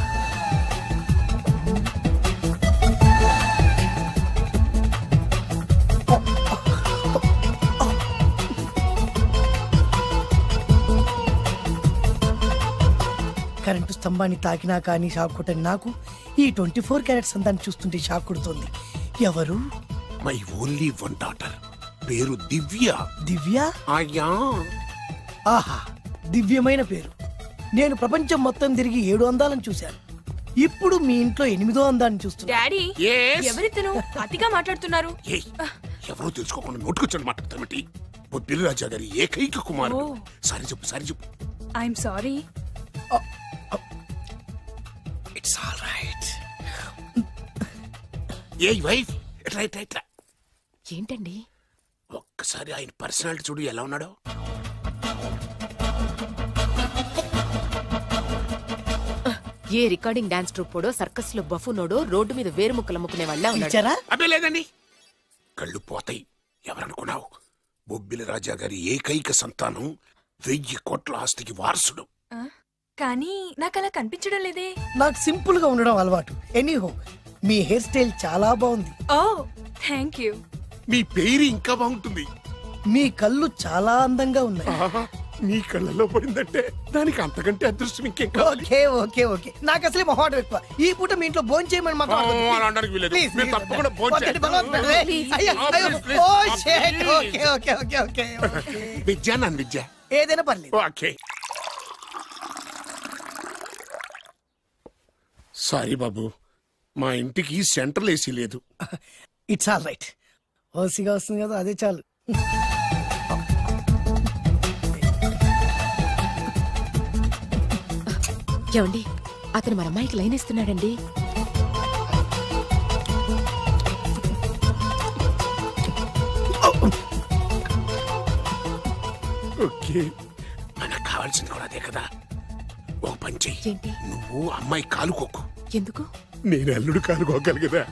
కరెంటు స్తంభాన్ని తాకినా కానీ షాక్ కొట్టని నాకు ఈ 24 క్యారెట్స్ అందాన్ని చూస్తుంటే షాక్ కొడుతుంది. ఎవరు? My only 1 daughter. పేరు దివ్య. దివ్య? అయ్యా. ఆహా, దివ్యమైన పేరు. నేను ప్రపంచం మొత్తం తిరిగి 7 అందాలను చూశాను. ఇప్పుడు మీ ఇంట్లో 8వ అందాన్ని చూస్తున్నా. డాడీ, ఎవరితను అతిగా మాట్లాడుతున్నారు? ఎవరో తెలుసుకోకుండా నోటుకొచ్చాడు మాట్లాడతామటి. బొబ్బిలి రాజా గారి ఏకైక కుమారుడు. సారీ చెప్పు, సారీ చెప్పు. I'm sorry. It's all right. A wife, right right. ఏంటండి? ఒక్కసారి ఆయన పర్సనాలిటీ చూడు ఎలా ఉన్నాడో. ఏ రికార్డింగ్ డాన్స్ ట్రూపోడో, సర్కస్ లో బఫునోడో, రోడ్డు మీద వేరు ముక్కలు అమ్ముకునే వాళ్ళ ఉన్నాడు. అబ్బే లేదండి, కళ్ళు పోతాయి. ఎవరనుకున్నావు? బొబ్బిలి రాజా గారి ఏకైక సంతానం, 1000 కోట్ల ఆస్తికి వారసుడు. కానీ నాకు అలా కనిపించడం లేదే. నాకు సింపుల్ గా ఉండడం అలవాటు. ఎనీహో, మీ హెయిర్ స్టైల్ చాలా బాగుంది. ఓ థ్యాంక్ యూ. మీ పేరు ఇంకా బాగుంటుంది. మీ కళ్ళు చాలా అందంగా ఉన్నాయి. మీ కళ్ళలో పడిందంటే దానికి అంతకంటే అదృష్టం ఇంకేం కావాలి. ఓకే ఓకే ఓకే, నాకు అసలే మొహాటం ఎక్కువ. ఈ పూట మీ ఇంట్లో భోజనం చేయమని మాకు తప్పకుండా విద్య నన్ను విద్య ఏదైనా పర్లేదు. ఓకే. సారీ బాబు, మా ఇంటికి సెంట్రల్ ఏసీ లేదు. It's all right. ఓసీగా వస్తుంది కదా, అదే చాలు. ఏమండి, అతను మన అమ్మాయికి లైన్ ఇస్తున్నాడండి. ఓకే, మనకు కావాల్సింది కూడా అదే కదా. ఒక పని చెయ్యి, నువ్వు అమ్మాయి కాలుకోకు. ఎందుకు? నేను అల్లుడు కాలుకోగలి కదా.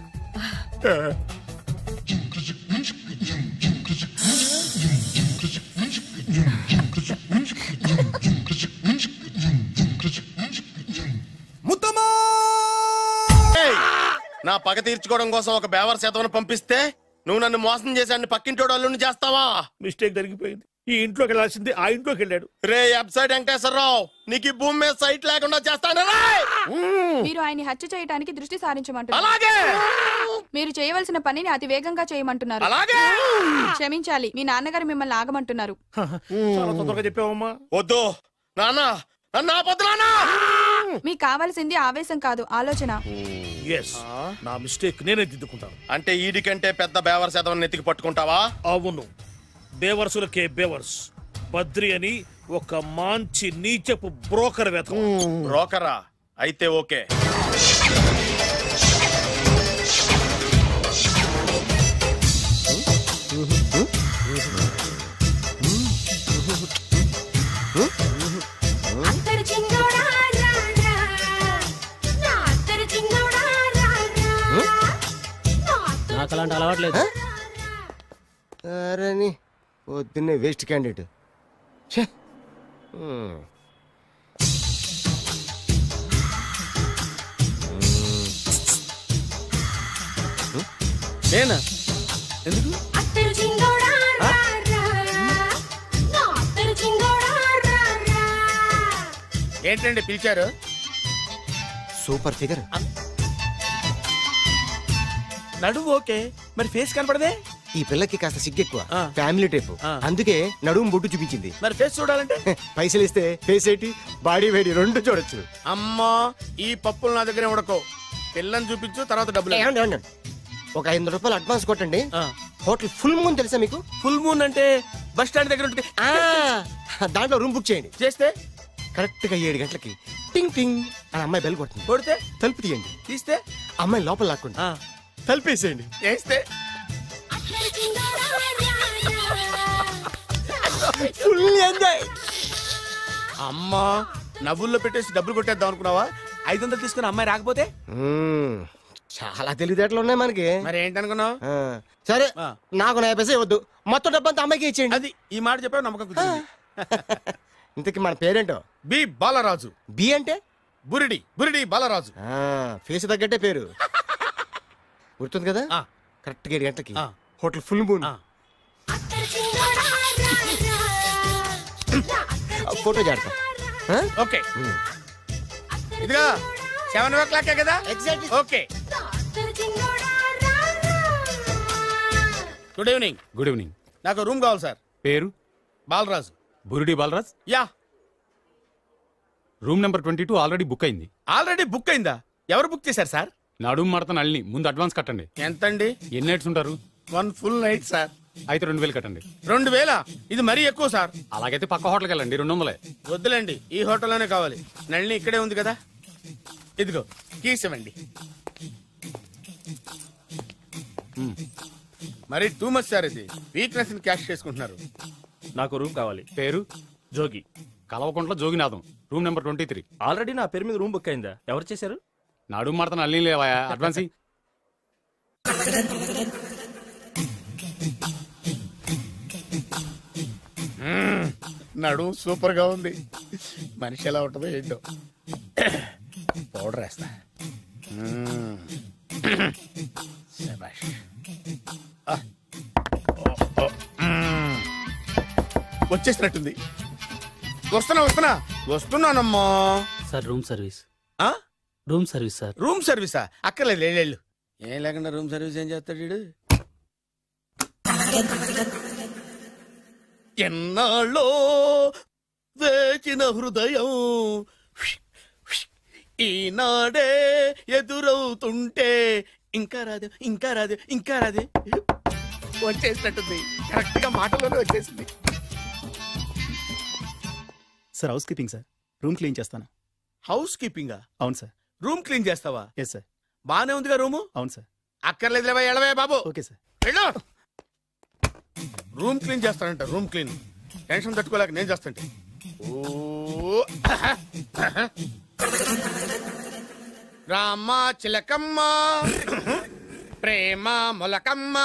ముత్తమా నా పగ తీర్చుకోవడం కోసం ఒక బేవర్ శాతం పంపిస్తే నువ్వు నన్ను మోసం చేశాన్ని పక్కింటోడు అల్లుని చేస్తావా? మిస్టేక్ జరిగిపోయింది. ఈ ఇంట్లోకి వెళ్ళాల్సింది ఆ ఇంట్లోకి వెళ్ళాడు. రే వెబ్సైట్ వెంకటేశ్వరరావు, నీకు ఈ భూమి మీద సైట్ లేకుండా చేస్తాను. మీరు ఆయన్ని హత్య చేయడానికి దృష్టి సారించమంటున్నారు. అలాగే మీరు చేయవలసిన పనిని అతి వేగంగా చేయమంటున్నారు. అలాగే క్షమించాలి, మీ నాన్నగారు మిమ్మల్ని ఆగమంటున్నారు. చాలా తొందరగా చెప్పావమ్మా. వద్దు నాన్న, నన్ను ఆపొద్దు నాన్న. మీకు కావాల్సింది ఆవేశం కాదు, ఆలోచన. నా మిస్టేక్ నేనే దిద్దుకుంటాను. అంటే ఈడి కంటే పెద్ద బేవర్ శాతం నెత్తికి పట్టుకుంటావా? అవును, బేవర్సులకే బేవర్స్. బద్రి అని ఒక మంచి నీచపు బ్రోకర్ వేతం. బ్రోకరా? అయితే ఓకే. నాకు అలాంటి అలవాట్లేదు. అరే పొద్దున్నే వేస్ట్ క్యాండిడేట్. నేనా? ఎందుకు? ఏంటండి పిలిచారు? Super figure. నడువు ఓకే, మరి ఫేస్ కనపడదే. ఈ పిల్లకి కాస్త సిగ్గెక్కువ, ఫ్యామిలీ టైప్, అందుకే నడుము బొట్టు చూపించింది. మరి ఫేస్ చూడాలంటే పైసలు ఇస్తే ఫేస్ ఏంటి బాడీ వేడి రెండు చూడొచ్చు. అమ్మా, ఈ పప్పులు నా దగ్గర ఉడకో. పిల్లని చూపించు, తర్వాత డబ్బులు. ఒక 500 రూపాయలు అడ్వాన్స్ కొట్టండి. హోటల్ ఫుల్ మూన్ తెలుసా మీకు? ఫుల్ మూన్ అంటే బస్ స్టాండ్ దగ్గర ఉంటుంది. దాంట్లో రూమ్ బుక్ చేయండి. చేస్తే కరెక్ట్ గా 7 గంటలకి టింగ్ టింగ్ అని అమ్మాయి బెల్ కొడుతుంది. కొడితే తలుపు తీయండి. తీస్తే అమ్మాయి లోపల లాక్కుంది. తలుపేసేయండి. వేస్తే ఫుల్ ఎంజాయ్. అమ్మా, నవ్వుల్లో పెట్టేసి డబ్బులు కొట్టేద్దాం అనుకున్నావా? 500 తీసుకుని అమ్మాయి రాకపోతే? చాలా తెలివితేటలు ఉన్నాయి మనకి. మరి ఏంటనుకున్నావు? సరే, నాకు 50 పైసలు వద్దు, మొత్తం డబ్బంతా అమ్మాయికి ఇచ్చేయండి. అది ఈ మాట చెప్పావు, నమ్మకం కుదిరింది. ఇంతకీ మన పేరేంటో? బి బాలరాజు. బి అంటే బురిడి. బురిడి బాలరాజు. ఫేస్ తగ్గట్టే పేరు. గుర్తుంది కదా? కరెక్ట్ గా 7 గంటలకి హోటల్ ఫుల్ మూన్. ఫోటో చేడతా. ఓకే, ఇదిగా 7 o'clock కదా? Exactly. Okay. Good evening. Good evening. నాకు రూమ్ కావాలి సార్. పేరు? Balaraju. Burudi Balaraj. Yeah. Room number 22 already book అయింది. ఆల్రెడీ బుక్ అయిందా? ఎవరు బుక్ చేశారు సార్? నడుము మడత నల్ని. ముందు అడ్వాన్స్ కట్టండి. ఎంతండి? ఎన్ని నైట్స్ ఉంటారు? 1 full night సార్. అయితే 2000 కట్టండి. 2000? ఇది మరీ ఎక్కువ సార్. అలాగైతే పక్క హోటల్కి వెళ్ళండి, 200. వద్దులేండి, ఈ హోటల్లోనే కావాలి. నళిని ఇక్కడే ఉంది కదా. ఇదిగో కీస్ ఇవ్వండి. మరి టూ మచ్ సార్, ఇది వీక్నెస్ క్యాష్ చేసుకుంటున్నారు. నాకు రూమ్ కావాలి. పేరు? Jogi. Kalvakuntla Joginatham. Room number 23. Already నా పేరు మీద రూమ్ బుక్ అయిందా? ఎవరు చేశారు? నడుము మడత నల్లి లేవా? అడ్వాన్స్. నడు సూపర్ గా ఉంది. మనిషి ఎలా ఉంటుందో ఏంటో. పౌడర్ వేస్తా. వచ్చేసినట్టుంది. వస్తున్నానమ్మా. Sir room service. Room service sir. రూమ్ సర్వీసా? అక్కర్లేదు, లేళ్ళు. ఏం లేకుండా రూమ్ సర్వీస్ ఏం చేస్తాడు వీడు? ఎన్నాళ్ళో వేచిన హృదయం ఈనాడే ఎదురవుతుంటే ఇంకా రాదు, ఇంకా రాదు, ఇంకా రాదు. వచ్చేసినట్టుంది. కరెక్ట్ గా మాటలోనే వచ్చేసింది. Sir house keeping sir. Room clean చేస్తాను. హౌస్ కీపింగా? అవును సార్. రూమ్ క్లీన్ చేస్తావా? Yes sir. బానే ఉందిగా రూము? అవును సార్. అక్కర్లేదులేవా, ఎడవే బాబు. Okay sir. వెళ్ళు. రూమ్ క్లీన్ చేస్తానంట. Room clean. టెన్షన్ తట్టుకోలేక నేను చేస్తాంటే. రామ చిలకమ్మ ప్రేమ మొలకమ్మ,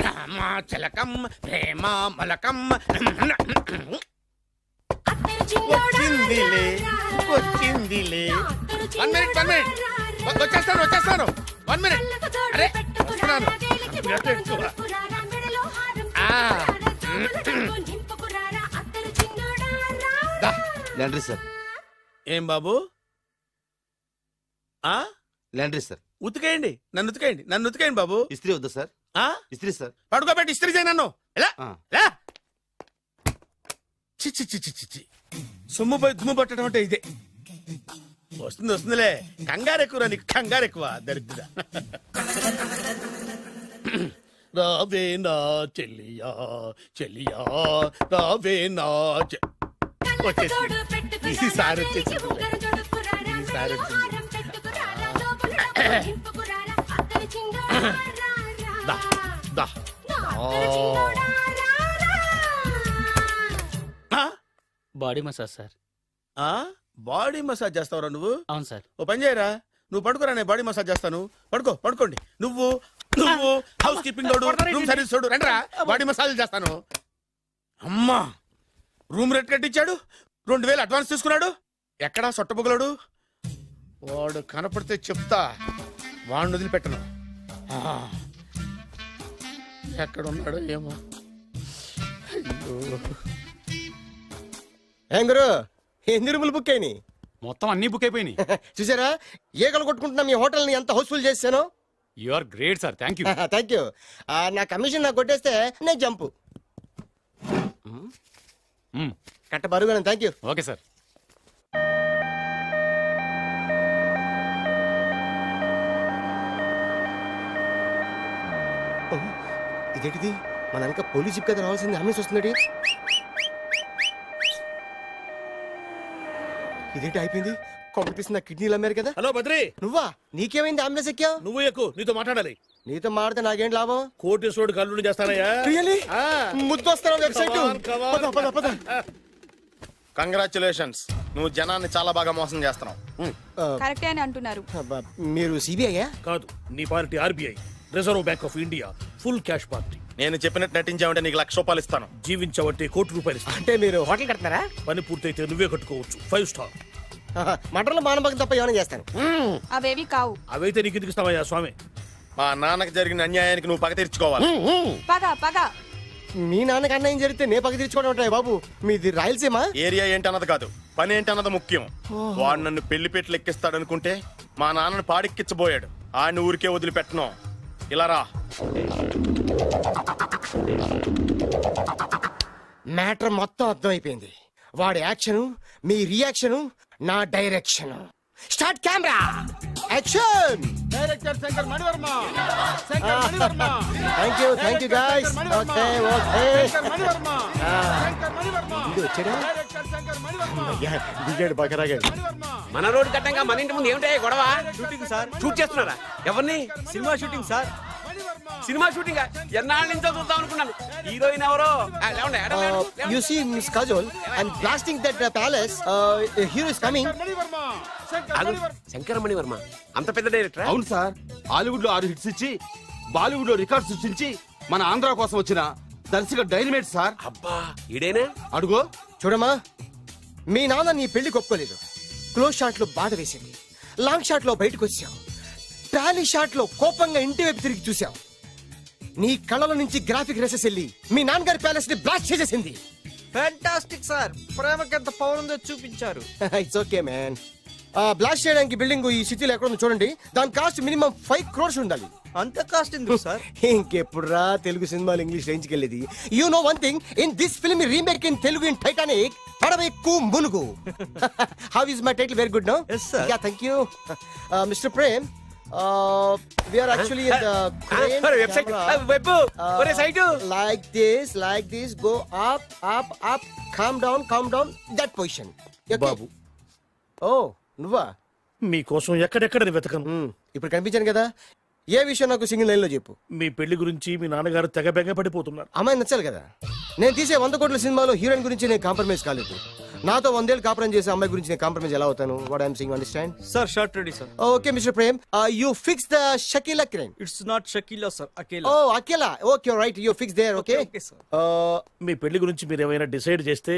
రామ చిలకమ్మ ప్రేమ మొలకమ్మ. వచ్చిందిలే, వచ్చిందిలే. 1 minute. వచ్చేస్తాను 1 minute. అరే వస్తున్నాను. Laundry sir. ఏం బాబు? Laundry sir. ఉతికేయండి, నన్ను ఉతికేయండి బాబు. ఇస్త్రీ వద్దా సార్? ఇస్త్రీ సార్. పడుకోబెట్టి ఇస్త్రీ చేయి నన్ను. ఎలా చిచ్చి సొమ్ము పోయి దుమ్ము పట్టడం అంటే ఇదే. వస్తుందిలే. కంగారు ఎక్కువ నీకు, కంగారు ఎక్కువ దరిద్ర. రావే నా చెల్లియా చెల్లియా రావే నా ఈసారి వచ్చేసి body massage sir. Body massage చేస్తావురా నువ్వు? అవును సార్. ఓ పని చేయరా, నువ్వు పడుకోరా, నేను బాడీ మసాజ్ చేస్తాను. పడుకోండి. నువ్వు హౌస్ కీపింగ్ తోడు, రూమ్ సర్వీస్ తోడు, రండిరా బాడీ మసాజ్ చేస్తాను. అమ్మా, రూమ్ రేట్ కట్టించాడు, 2000 అడ్వాన్స్ తీసుకున్నాడు. ఎక్కడా సొట్టబుగలాడు? వాడు కనపడితే చెప్తా, వాడిని వదిలిపెట్టను. ఎక్కడ ఉన్నాడో ఏమో. ఏం గురు, ఎన్ని రూములు బుక్ అయినాయి? మొత్తం అన్ని బుక్ అయిపోయినాయి. చూసారా ఏగలు కొట్టుకుంటున్నా మీ హోటల్ ని ఎంత హౌస్ఫుల్ చేశాను. You are great sir. Thank you. Thank you. నా కమిషన్ నాకు కొట్టేస్తే నేను జంపు కట్ట బరుగా. Thank you. Okay sir. ఇదేంటిది, మన వెనక పోలీస్ జిప్ కదా రావాల్సింది, అంబులెన్స్ వస్తుంది. ఇదేంటి అయిపోయింది? కాంపిటీషన్ నా కిడ్నీలు అమ్మారు కదా. హలో బద్రి, నువ్వా? నీకేమైంది అంబులెన్స్ ఎక్కావు? నువ్వు ఎక్కువ, నీతో మాట్లాడాలి. నీతో మాడితే నాకేం లాభం? కోటేశ్వరుడు కల్లుడు చేస్తానయ్యా. ముద్దొస్తాను వెబ్సైట్. కంగ్రాచులేషన్స్, నువ్వు జనాన్ని చాలా బాగా మోసం చేస్తున్నావు. కరెక్టే అని అంటున్నారు. మీరు సిబిఐ కాదు, నీ party RBI, reserve bank of India, full cash party. నేను చెప్పినట్టు నటించావంటే నీకు ₹1,00,000 ఇస్తాను. జీవించావంటే ₹1,00,00,000 ఇస్తాను. అంటే మీరు హోటల్ కడతారా? పని పూర్తయితే నువ్వే కట్టుకోవచ్చు, 5 స్టార్. మటన్లో మానభంగం తప్ప ఏమైనా చేస్తాను. అవేవి కావు. అవైతే నీకు ఎందుకు ఇస్తావయ్యా స్వామి? మా నాన్నకి జరిగిన అన్యాయానికి నువ్వు పగ తీర్చుకోవాలి. పగ మీ నాన్నకి అన్యాయం జరిగితే నే పగ తీర్చుకోవడం ఉంటాయి బాబు. మీది రాయలసీమ. ఏరియా ఏంటన్నది కాదు, పని ఏంటన్నది ముఖ్యం. వాడు నన్ను పెళ్లి పెట్లు ఎక్కిస్తాడు అనుకుంటే మా నాన్నను పాడెక్కించబోయాడు. ఆడిని ఊరికే వదిలిపెట్టను. ఇలా రా. మ్యాటర్ మొత్తం అర్థమైపోయింది. వాడి యాక్షన్, మీ రియాక్షన్, నా direction. Start camera, action. Director Shankar Mani Varma. Thank you guys. Okay దిగాడు బాగా రాగాడు. మన రోడ్ కట్టంగా మన ఇంటి ముందు ఏమిటాయి గొడవ? Shooting sir. షూట్ చేస్తున్నారా? ఎవరిని? Cinema shooting sir. Cinema shooting ఎన్నాళ్ళ నుంచో చూద్దాం అనుకున్నాను. హీరోయిన్ ఎవరో? You see Miss Kajol, I'm blasting that palace. Hero is coming. Shankara Mani Varma అంత పెద్ద డైరెక్టర్? అవును సార్. హాలీవుడ్ లో 6 హిట్స్ ఇచ్చి బాలీవుడ్ లో రికార్డ్ సృష్టించి మన ఆంధ్ర కోసం వచ్చిన దర్శక డైనమేట్ సార్. అబ్బా, ఈడేనా? అడుగో. చూడమ్మా, మీ నాన్న నీ పెళ్లి ఒప్పుకోలేదు. క్లోజ్ షాట్ లో బాధ వేసింది, లాంగ్ షాట్ లో బయటకు వచ్చావు, ట్రాలీ షాట్ లో కోపంగా ఇంటి వైపు తిరిగి చూసావు. నీ కళ్ళల నుంచి గ్రాఫిక్ రెసెస్ వెళ్ళి మీ నాన్నగారి ప్యాలెస్ ని బ్లాస్ట్ చేసేసింది. Fantastic sir. ప్రేమకి ఎంత పవర్ ఉందో చూపించారు. It's okay man. బ్లాస్ట్ చేయడానికి బిల్డింగ్ ఈ సిటీలో ఎక్కడ ఉందో చూడండి. దాని కాస్ట్ మినిమం 5 crores ఉండాలి. అంత కాస్ట్ ఎందుకు సార్? ఇంకెప్పుడు రా తెలుగు సినిమాలు ఇంగ్లీష్ రేంజ్ కి వెళ్ళేది. You know one thing, in this film remake in Telugu in Titanic, పడవెక్కు మునుగు. How is my title? Very good no. yes sir. Yeah, thank you. Mr. Prem, we are actually in the crane website. like this, go up, calm down, that position. Okay? Babu, Oh, నువ్వా? మీకోసం ఎక్కడెక్కడ వెతకను. ఇప్పుడు కనిపించాను కదా. ఏ విషయం నాకు single line లో చెప్పు. మీ పెళ్లి గురించి మీ నాన్నగారు తెగ బెంగ పడిపోతున్నారు. అమ్మాయి నచ్చాలి కదా. నేను తీసే 100 కోట్ల సినిమాలో హీరోయిన్ గురించి నేను కాంప్రమైజ్ కాలేదు. నాతో 100 ఏళ్ళు కాపురం చేసే అమ్మాయి గురించి నేను కాంప్రమైజ్ ఎలా అవుతాను? What I'm saying, understand? Sir shot ready sir. Okay mister Prem, you fix the Shakeela crane. It's not Shakeela sir, Akela. Oh Akela. Okay right, you fix there. Okay మీ పెళ్లి గురించి మీరు ఏమైనా డిసైడ్ చేస్తే.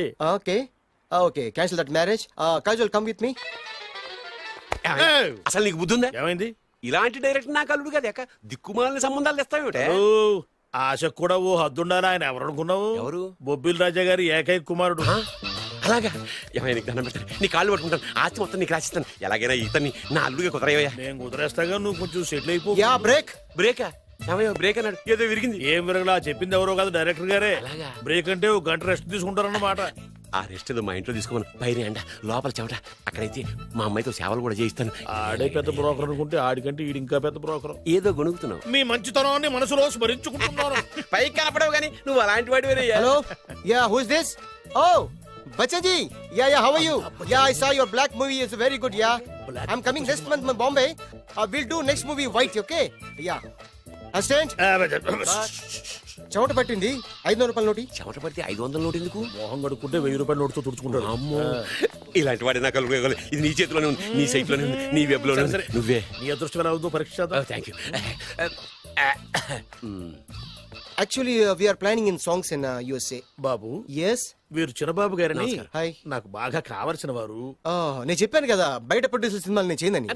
Okay cancel that marriage. Kajal come with me. అసలు నీకు బుద్ధి ఉందా? ఏమైంది? ఇలాంటి డైరెక్టర్ నాకు అల్లుడు కదా దిక్కుమాలని సంబంధాలు తెస్తావేమిటే? ఆశకు కూడా ఓ హద్దుండాలి. ఆయన ఎవరు అనుకున్నావు? ఎవరు? బొబ్బిల్ రాజా గారి ఏకైక కుమారుడు. అలాగా? ఏమైనా నీకు దండం పెడతాను, నీ కాళ్ళు పట్టుకుంటాను, ఆస్తి మొత్తం నీకు రాసిస్తాను. ఎలాగైనా ఇతన్ని నా అల్లుడిగా కుదరయ్యా. నేను కుదిరేస్తాగా, నువ్వు కొంచెం సెటిల్ అయిపో. బ్రేకా? ఏమయ్యో బ్రేక్ అన్నాడు, ఏదో విరిగింది. ఏం విరగలా, చెప్పింది ఎవరో కాదు, డైరెక్టర్ గారే. బ్రేక్ అంటే ఒక గంట రెస్ట్ తీసుకుంటారన్నమాట. ఆ రెస్ట్ ఏదో మా ఇంట్లో తీసుకోమని, పైన అండ లోపల చెమట. అక్కడైతే మా అమ్మాయితో సేవలు కూడా చేయిస్తాను. ఆడే పెద్ద బ్రోకర్ అనుకుంటే ఆడికంటే ఈడు ఇంకా పెద్ద బ్రోకర్. ఏదో గొణుగుతున్నావు. మీ మంచితనాన్ని మనసులో స్మరించుకుంటున్నాను. పైకి కనపడవు కానీ నువ్వు అలాంటి వాడి. Hello, yeah who is this? Oh Bachchan ji, yeah, how are you? Yeah, I saw your black movie. It's very good, yeah. I'm coming next month in Bombay. We'll do next movie White, okay? Yeah. Assistant? చెమట పట్టింది 500 రూపాయల నోటి. చెమట పడితే 500 note ఎందుకు? మోహం కడుక్కుంటే 1000 రూపాయల నోటుతో తుడుచుకుంటాడు. అమ్మో, ఇలాంటి వాడి నాకు ఇది నీ చేతిలోనే ఉంది, నీ సైట్ లోనే ఉంది, నీ వెబ్ లోనే ఉంది. నువ్వే నీ అదృష్టం ఎలా ఉందో పరీక్ష చేద్దాం. Thank you. Actually, we are planning in songs in USA. Babu, yes, వీరు చిన్నబాబు గారని హాయ్, నాకు బాగా కావలసిన వారు. నేను చెప్పాను కదా బయట ప్రొడ్యూసర్ సినిమాలు నేను చేయనని.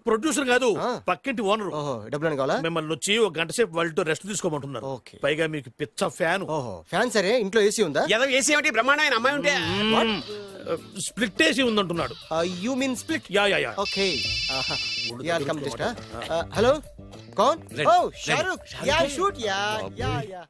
ప్రొడ్యూసర్ కాదు, పక్కింటి ఓనర్. డబ్బులు కావాలా? మిమ్మల్ని వచ్చి ఒక గంట సేపు వాళ్ళతో రెస్ట్ తీసుకోమంటున్నారు. పైగా మీకు పిచ్చ ఫ్యాన్. ఫ్యాన్ సరే, ఇంట్లో ఏసీ ఉందా? ఏసీ ఏమిటి, బ్రహ్మాండమైన అమ్మాయి ఉంటే స్ప్లిట్ ఏసీ ఉందంటున్నాడు. You mean split? Yeah yeah yeah. Okay, yeah come just. Hello, कौन? Oh, Shahrukh. Yeah, shoot. Yeah.